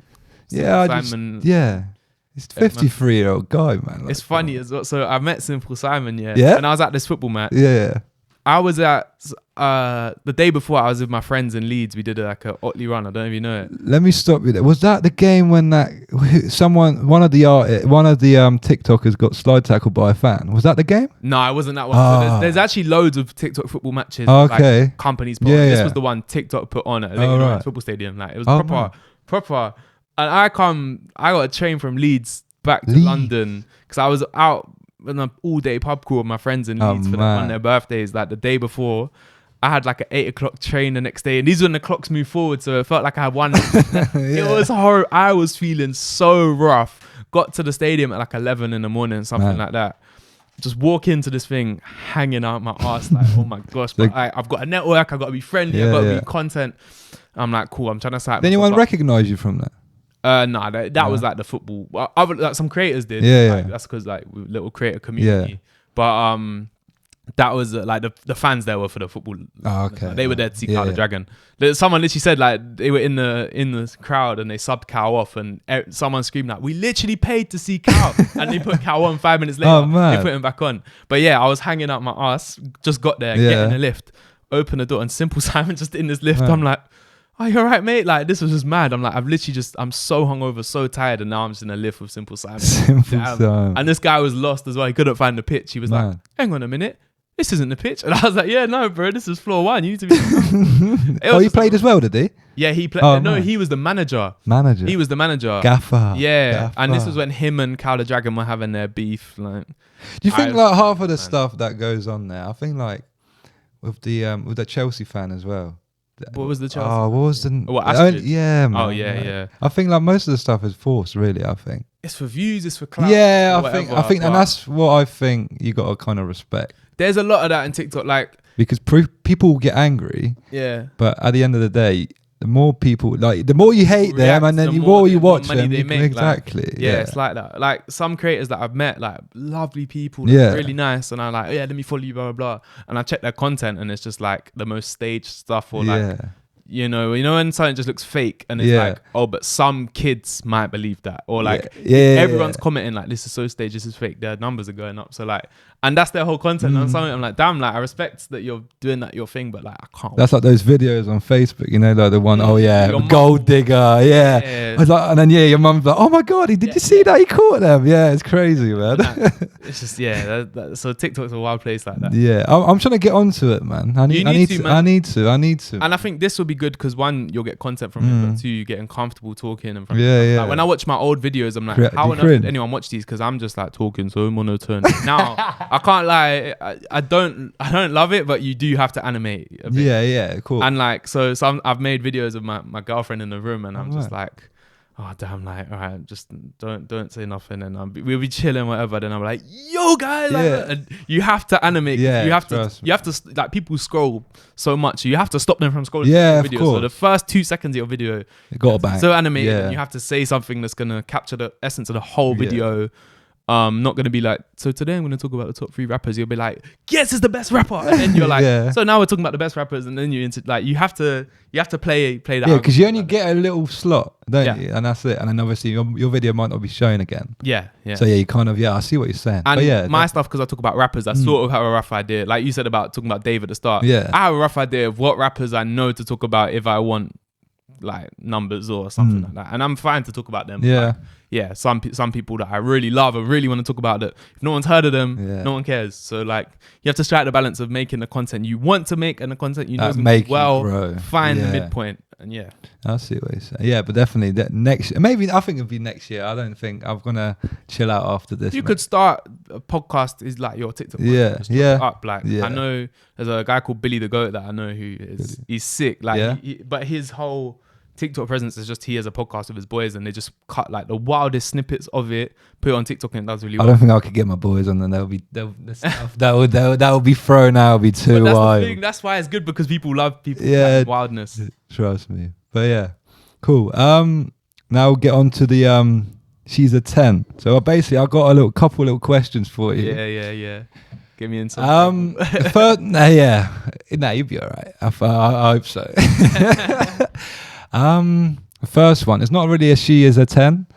yeah, Simon, he's a 53-year-old guy, man. It's funny as well. So I met Simple Simon, Yeah? and I was at this football match. Yeah. I was at the day before. I was with my friends in Leeds. We did like a Otley run. I don't know if you know it. Let me stop you there. Was that the game when one of the TikTokers got slide tackled by a fan? Was that the game? No, it wasn't that one. So there's actually loads of TikTok football matches. Okay. Like companies put on. This was the one TikTok put on at a football stadium. Like it was proper. And I got a train from Leeds back to London because I was out on an all-day pub crawl with my friends in Leeds on their birthdays. Like the day before, I had like an 8 o'clock train the next day, and these when the clocks moved forward, so it felt like I had one. It was horrible. I was feeling so rough. Got to the stadium at like 11 in the morning, something like that. Just walk into this thing hanging out my ass, like, oh my gosh, but I've got a network, I've got to be friendly, I've got to be content. I'm like, cool, I'm trying to start. Did anyone recognize you from that? Nah, that was like the football. Other like some creators did. Like, that's because like little creator community. But that was like the fans there were for the football. Oh, okay. They were there to see Cow the Dragon. Someone literally said like they were in the crowd and they subbed Cow off, and someone screamed like, "We literally paid to see Cow," and they put Cow on 5 minutes later. They put him back on. But yeah, I was hanging out my ass. Just got there, get in the lift, open the door, and Simple Simon just in this lift. I'm like, "Oh, you're right, mate." Like this was just mad. I'm like, I'm so hungover, so tired, and now I'm just in a lift with Simple Simon. Simon. And this guy was lost as well. He couldn't find the pitch. He was like, "Hang on a minute, this isn't the pitch." And I was like, "Yeah, no, bro, this is floor 1. You need to be." He played as well, did he? Yeah, he played. No, he was the manager. He was the manager. Gaffer. Yeah, Gaffer. and this was when him and Cow the Dragon were having their beef. Like, do you think like half of the stuff that goes on there? I think like with the Chelsea fan as well. What was the Chelsea? Oh, what was the? Man. Oh yeah. I think like most of the stuff is forced. Really, I think it's for views, it's for clout. Yeah, I think, and that's what I think you got to kind of respect. There's a lot of that in TikTok, like because people get angry. Yeah. But at the end of the day, the more people the more you hate them, and then the more you watch them, they make, exactly. Like, yeah, it's like that. Like some creators that I've met, like lovely people, really nice, and I'm like, let me follow you, blah blah blah. And I check their content, and it's just like the most staged stuff, or like you know when something just looks fake, and it's like, oh, but some kids might believe that, or like everyone's commenting like, this is so staged, this is fake. Their numbers are going up, so like. And that's their whole content. And something I'm like, damn, like I respect that you're doing that your thing, but like I can't. That's like those videos on Facebook, you know, like the one, gold digger, I was like, and then your mum's like, oh my god, did you see that? He caught them. Yeah, it's crazy, man. It's just so TikTok's a wild place like that. Yeah, I'm trying to get onto it, man. I need to. And I think this will be good because one, you'll get content from it, but two, you're getting comfortable talking and like, when I watch my old videos, I'm like, how on earth did anyone watch these? Because I'm just like talking so monotone. Now. I can't lie, I don't love it, but you do have to animate a bit. Yeah, cool. And like, so I've made videos of my girlfriend in the room, and I'm just like, oh damn, like, all right, just don't say nothing, and we'll be chilling, whatever. Then I'm like, yo guys, and you have to animate. You have to like, people scroll so much, you have to stop them from scrolling. Yeah, the video. So the first 2 seconds of your video, so animated, and you have to say something that's gonna capture the essence of the whole video. Not gonna be like, so today I'm gonna talk about the top 3 rappers. You'll be like, yes, it's the best rapper, and then you're like, so now we're talking about the best rappers, and then you're into like, you have to play that. Yeah, because you only get a little slot, don't you? And that's it. And then obviously your video might not be shown again. Yeah. So you kind of I see what you're saying. And but my stuff, because I talk about rappers, I sort of have a rough idea. Like you said about talking about Dave at the start. Yeah, I have a rough idea of what rappers I know to talk about if I want like numbers or something like that, and I'm fine to talk about them. Like, some people that I really love, I really want to talk about that. If no one's heard of them, no one cares. So like, you have to strike the balance of making the content you want to make and the content you know is going to do well. Find the midpoint, and I see what you're saying. Yeah, but definitely that next, maybe I think it'll be next year. I don't think I'm gonna chill out after this. You could start a podcast is like your TikTok. Up like I know there's a guy called Billy the Goat that I know who is he's sick. Like, but his whole TikTok presence is just he has a podcast with his boys, and they just cut like the wildest snippets of it, put it on TikTok, and it does really well. I don't think I could get my boys on, and that will be thrown out. Will be too wild. The thing. That's why it's good, because people love people. Wildness. Trust me. But yeah, cool. Now we'll get on to the she's a 10. So basically, I got a couple little questions for you. Yeah. Get me in some. First, you'll be all right. I hope so. The first one, it's not really a she is a 10,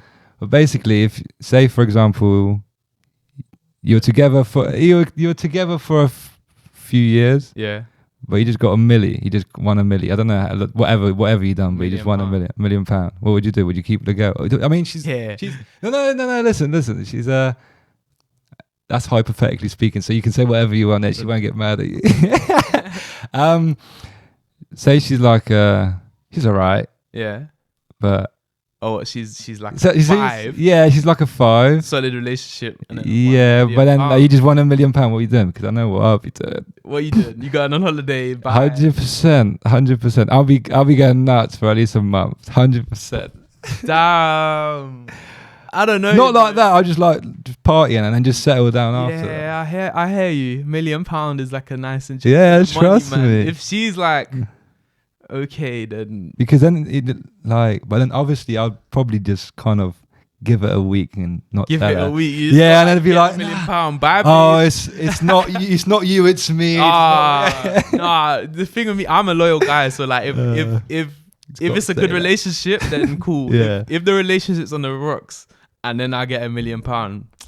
but basically, if say for example, you're together for a few years. Yeah. But you just got a milli. You just won a milli. I don't know, whatever you done, but you just won £1 million. What would you do? Would you keep the girl? I mean, she's no. Listen. She's that's hypothetically speaking. So you can say whatever you want. There, she won't get mad at you. Say she's like she's alright. Yeah. But she's like so, 5. Yeah, she's like a 5. Solid relationship. And then but then you just won £1 million. What are you doing? Because I know what I'll be doing. What are you doing? You going on holiday? 100%. I'll be going nuts for at least a month. 100%. Damn. I don't know. Not like that. I just partying and then just settle down after. Yeah, I hear you. £1 million is like a nice and trust me. If she's like, okay, then because then but then obviously I'd probably just kind of give it a week and not give tell it her. a week. And then it'd be like, £1 million. Bye. Oh, it's not it's not you, it's me. The thing with me, I'm a loyal guy, so like if it's a good relationship, then cool. Yeah. If the relationship's on the rocks and then I get £1 million,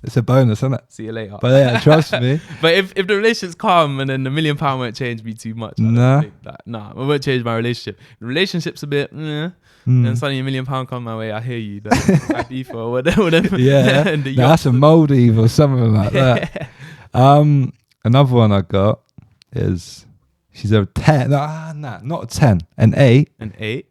it's a bonus, isn't it? see you later. But yeah, trust me. But if the relationship's calm and then the £1 million won't change me too much. It won't change my relationship. The relationship's a bit, then suddenly £1 million come my way. I hear you. That's beef or whatever. Yeah, that's a Maldives or something like that. Another one I got is she's a 10. Not a 10, an 8. An 8.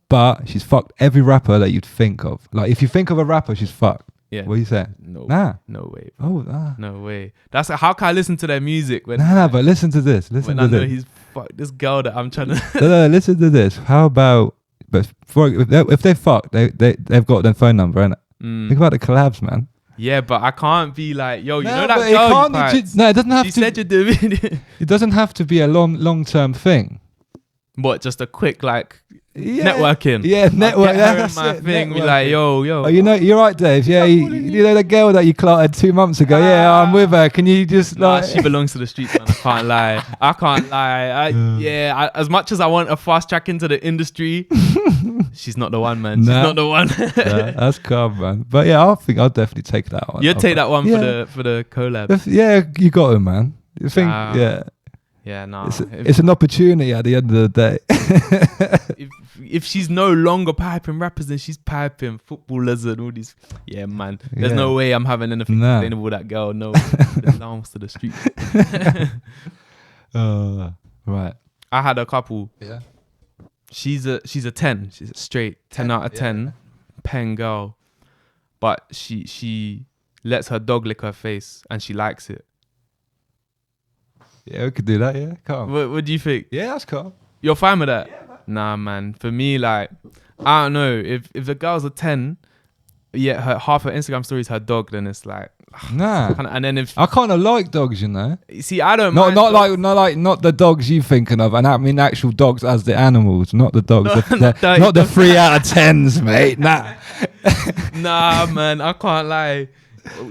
But she's fucked every rapper that you'd think of. Like if you think of a rapper, she's fucked. Yeah. What are you saying? No. Nah. No way. Oh, no way. That's how can I listen to their music when? But listen to this. Listen to I this. know he's fucked this girl that I'm trying to. No, listen to this. How about? But if they fuck, they've got their phone number, innit? Think about the collabs, man. Yeah, but I can't be like, yo, you know that but girl. it doesn't have to. She said you're doing it. It doesn't have to be a long-term thing. What? Just a quick networking. Yeah, network. That's my thing. Be like, yo. Oh, you're right, Dave. Yeah, you know the girl that you clattered 2 months ago. Yeah, I'm with her. Can you just she belongs to the streets, man. I can't lie. As much as I want a fast track into the industry, she's not the one, man. She's not the one. That's calm, man. But yeah, I think I'll definitely take that one. You'd take that one for the collab. You got him, man. You think? Yeah, no. It's an opportunity at the end of the day. if she's no longer piping rappers, then she's piping footballers and all these. Yeah, man. There's no way I'm having anything sustainable with that girl. No, belongs to the streets. Right. I had a couple. Yeah. She's a 10. She's a straight 10 out of 10. Pen girl, but she lets her dog lick her face and she likes it. Yeah, we could do that. Yeah, calm. What do you think? Yeah, that's calm. You're fine with that? Yeah, nah, man. For me, like, I don't know. If the girl's a 10, yet half her Instagram story is her dog, then it's like, nah. And then if I kind of like dogs, you know. See, I don't. Not the dogs you thinking of, and I mean actual dogs as the animals, not the dogs. Not the 3 out of 10s, mate. Nah. Nah, man. I can't lie.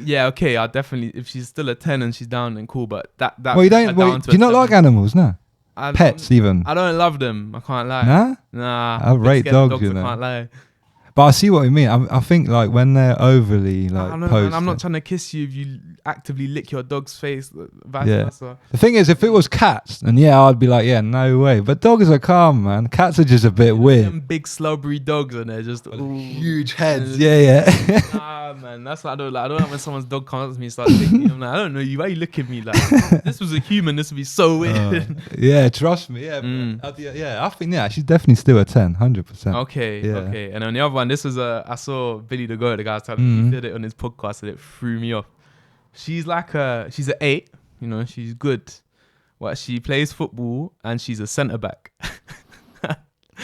Yeah, okay. I'll definitely. If she's still a 10 and she's down, then cool. But that. Well, you don't. Do you not like animals? No. Pets even. I don't love them. I can't lie. Nah. I rate dogs, you know. I can't lie. But I see what you mean. I think like when they're overly like posed. Man, I'm not trying to kiss you if you actively lick your dog's face. Vice versa. The thing is, if it was cats, then I'd be like, no way. But dogs are calm, man. Cats are just a bit weird. Them big slobbery dogs and they're just huge heads. Yeah. Nah, man. That's what I don't like. I don't like when someone's dog comes to me and starts licking me. I'm like, I don't know you. Why are you looking at me like? This was a human. This would be so weird. Yeah, trust me. Yeah, I think she's definitely still a 10, 100%. Okay. And on the other one, this was I saw Billy the Goat, the guy was telling me, he did it on his podcast and it threw me off. She's she's an 8, you know, she's good. She plays football and she's a centre back.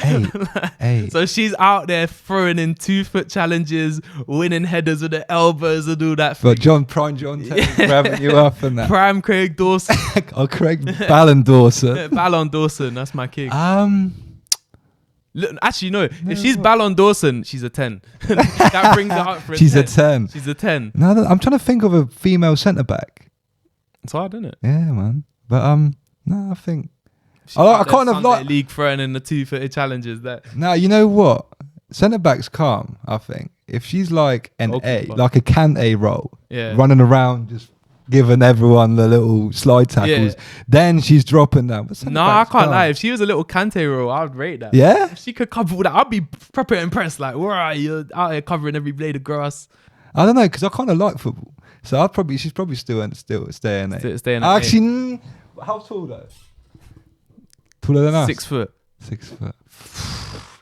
8. So she's out there throwing in 2-foot challenges, winning headers with the elbows and all that. But Prime John grabbing you up and that. Prime Craig Dawson. Craig Ballon Dawson. Ballon Dawson, that's my king. Look, actually, no. If she's Ballon Dawson, she's a 10. That brings her up for a She's 10. a 10. She's a 10. No, I'm trying to think of a female centre back. It's hard, isn't it? Yeah, man. But no, I think She's I out there kind of Sunday like. league throwing in the 2-footed challenges. That Now you know what? Centre back's calm. I think if she's like an Goalkeeper. A, like a Kante role, yeah. running around just giving everyone the little slide tackles, then she's dropping down. But No, I can't lie. If she was a little Kante role, I would rate that. Yeah. If she could cover all that, I'd be proper impressed. Like, where are you out here covering every blade of grass? I don't know because I kind of like football, so she's probably still staying there. Staying at Actually, how tall though? Taller than us. 6 foot. 6 foot.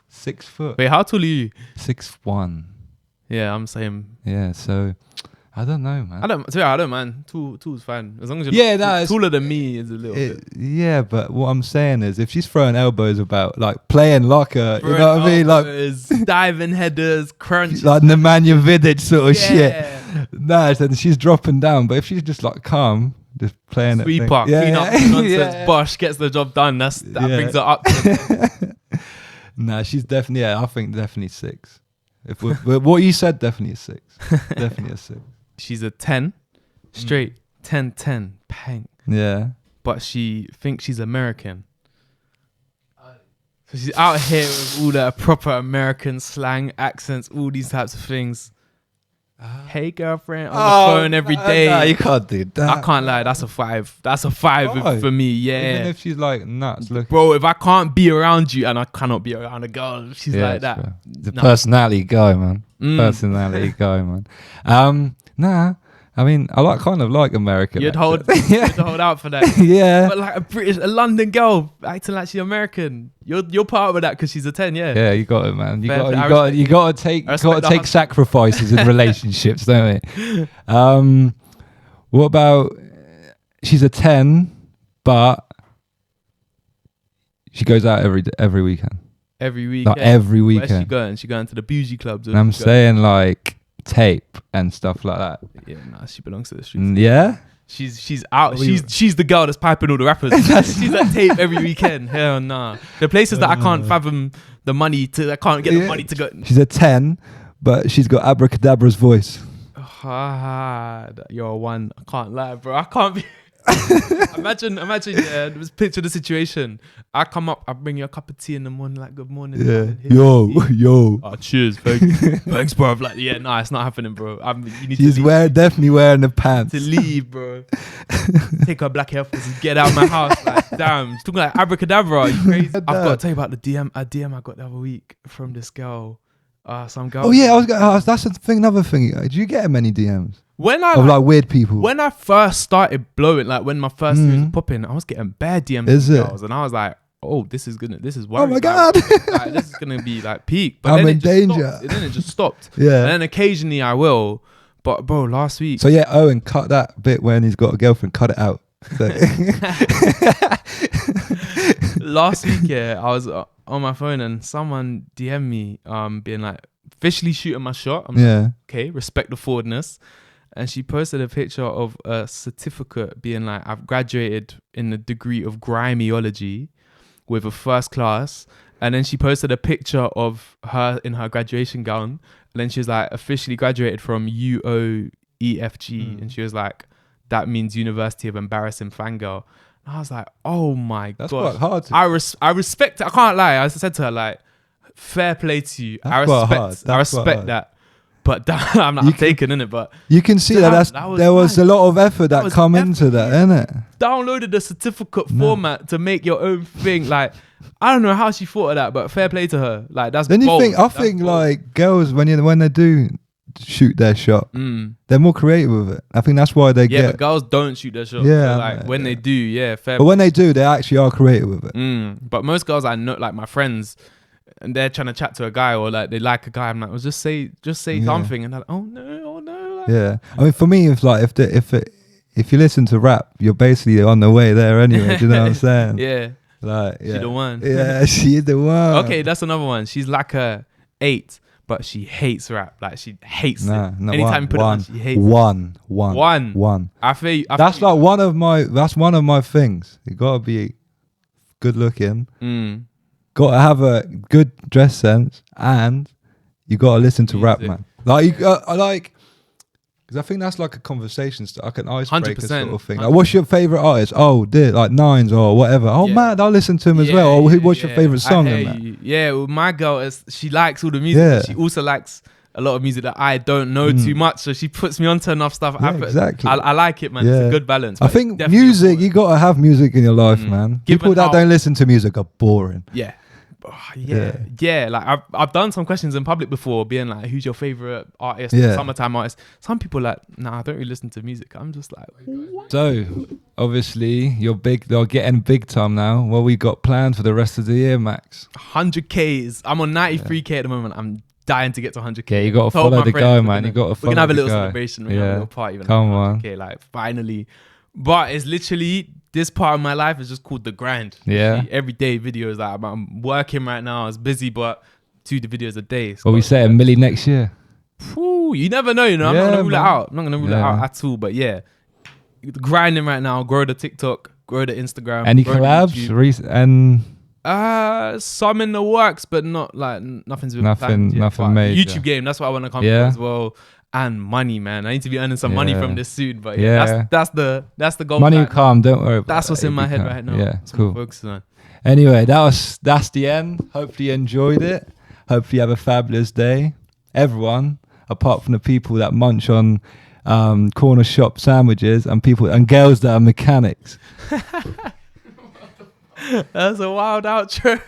6 foot. Wait, how tall are you? 6'1". Yeah, I'm saying. Yeah, so I don't know, man. I don't mind. Tall's fine. As long as you're taller than me is a little bit. Yeah, but what I'm saying is if she's throwing elbows about, like playing like a, you know what I mean? Like diving headers, crunch. Like Nemanja Vidic sort of shit. Nah, so she's dropping down. But if she's just like calm, just playing it. Sweeper, clean up, nonsense, Bosh gets the job done. That brings her up. Nah, she's definitely, I think definitely 6. If what you said, definitely a 6. Definitely a 6. She's a 10, straight 10-10, pang. Yeah. But she thinks she's American. So she's out here with all the proper American slang, accents, all these types of things. Hey girlfriend, on the phone every day. Nah, you can't do that. I can't lie, that's a 5. That's a 5 for me, yeah. Even if she's like nuts looking. Bro, if I can't be around you and I cannot be around a girl, she's like that. True. The personality guy, man. Personality guy, man. Nah, I mean, I kind of like American. You'd hold out for that. Yeah. But like a London girl acting like she's American, you're part of that because she's a 10, yeah. Yeah, you got it, man. You Fair got to take sacrifices in relationships, don't we? What about she's a 10, but she goes out every weekend. Every week. Not every weekend. Where's she going? She going to the bougie clubs. And I'm saying like tape and stuff like that. Yeah, nah, she belongs to the streets. Yeah. She's out. She's the girl that's piping all the rappers. She's at tape every weekend. Hell nah. The places that I can't fathom the money to. I can't get the money to go. She's a 10, but she's got Abracadabra's voice. You're a 1. I can't lie, bro. I can't be. imagine. Yeah, just picture the situation. I come up, I bring you a cup of tea in the morning, like good morning. Yeah. Yo. Oh, cheers, thanks, bro. Like, yeah, nah, it's not happening, bro. You need She's to definitely wearing the pants. to leave, bro. Take her black Air Force and get out of my house. Like, damn, she's talking like abracadabra. Are you crazy? I've got to tell you about the DM I got the other week from this girl. Some girl. Oh yeah, that's another thing. Do you get many DMs of like weird people? When I first started blowing, like when my first series was popping, I was getting bad DMs from girls, and I was like, "Oh, this is worrying. Oh my god, like, this is gonna be like peak." But I'm then in danger. And then it just stopped. Yeah. And then occasionally I will, but bro, last week. So yeah, Owen, cut that bit when he's got a girlfriend. Cut it out. So. Last week, yeah, I was on my phone and someone DM'd me, being like, officially shooting my shot. I'm like, okay, respect the forwardness. And she posted a picture of a certificate being like, I've graduated in the degree of grimiology with a first class. And then she posted a picture of her in her graduation gown. And then she was like, officially graduated from UOEFG. And she was like, that means University of Embarrassing Fangirl. And I was like, oh my God. That's quite hard to I respect it. I can't lie. I said to her, like, fair play to you. I respect that. But I'm taking in it. But you can see that there was a lot of effort that come into that, innit? Downloaded the certificate format to make your own thing. Like, I don't know how she thought of that, but fair play to her. Like, that's then bold. I think like girls when they do shoot their shot, they're more creative with it. I think that's why they get. Yeah, but girls don't shoot their shot. Yeah, so like when they do, fair. But when they do, they actually are creative with it. But most girls I know, like my friends, and they're trying to chat to a guy or like they like a guy, I'm like, well, just say something, and they're like, oh no. Like, yeah, I mean, for me, if you listen to rap, you're basically on the way there anyway. Do you know what I'm saying? Yeah. Like, She's the one. Yeah, she's the one. Okay, that's another one. She's like a 8, but she hates rap. Like she hates it. Anytime you put it on, she hates one. I feel that's like one of my things. You gotta be good looking. got to have a good dress sense, and you got to listen to rap, man. Like, I like, because I think that's like a conversation, like an icebreaker 100%, sort of thing. Like, what's your favorite artist? Oh, like Nines or whatever. Oh, man, I'll listen to him as well. Or what's your favorite song? Yeah, well, my girl, she likes all the music. Yeah. But she also likes a lot of music that I don't know too much, so she puts me onto enough stuff. Yeah, exactly. I like it, man. It's a good balance. I think music, you got to have music in your life, man. People that don't listen to music are boring. Yeah. Like I've done some questions in public before, being like, who's your favorite artist, summertime artist? Some people are like, nah, I don't really listen to music. I'm just like, what? So obviously you're getting big time now. What we got planned for the rest of the year, Max? 100Ks. I'm on 93K at the moment. I'm dying to get to 100K. Yeah, you got to follow the guy, man. You got to follow the guy. We're gonna have a little celebration. We're gonna have a little party. Come on. Okay, like finally. But it's literally, this part of my life is just called the grind. Yeah. Everyday videos. Like I'm working right now. It's busy, but 2 videos a day. Well, we say a milli next year. You never know, I'm not gonna rule it out. I'm not gonna rule it out at all. But yeah, grinding right now. Grow the TikTok, grow the Instagram. Any collabs? Some in the works, but not like nothing's been nothing major. YouTube game. That's what I want to come from as well. And money, man. I need to be earning some money from this soon. But that's the goal. Money will come. Don't worry. That's what's in my head right now. Yeah, cool. Focusing on. Anyway, that's the end. Hopefully you enjoyed it. Hopefully you have a fabulous day. Everyone, apart from the people that munch on corner shop sandwiches and girls that are mechanics. That's a wild outro.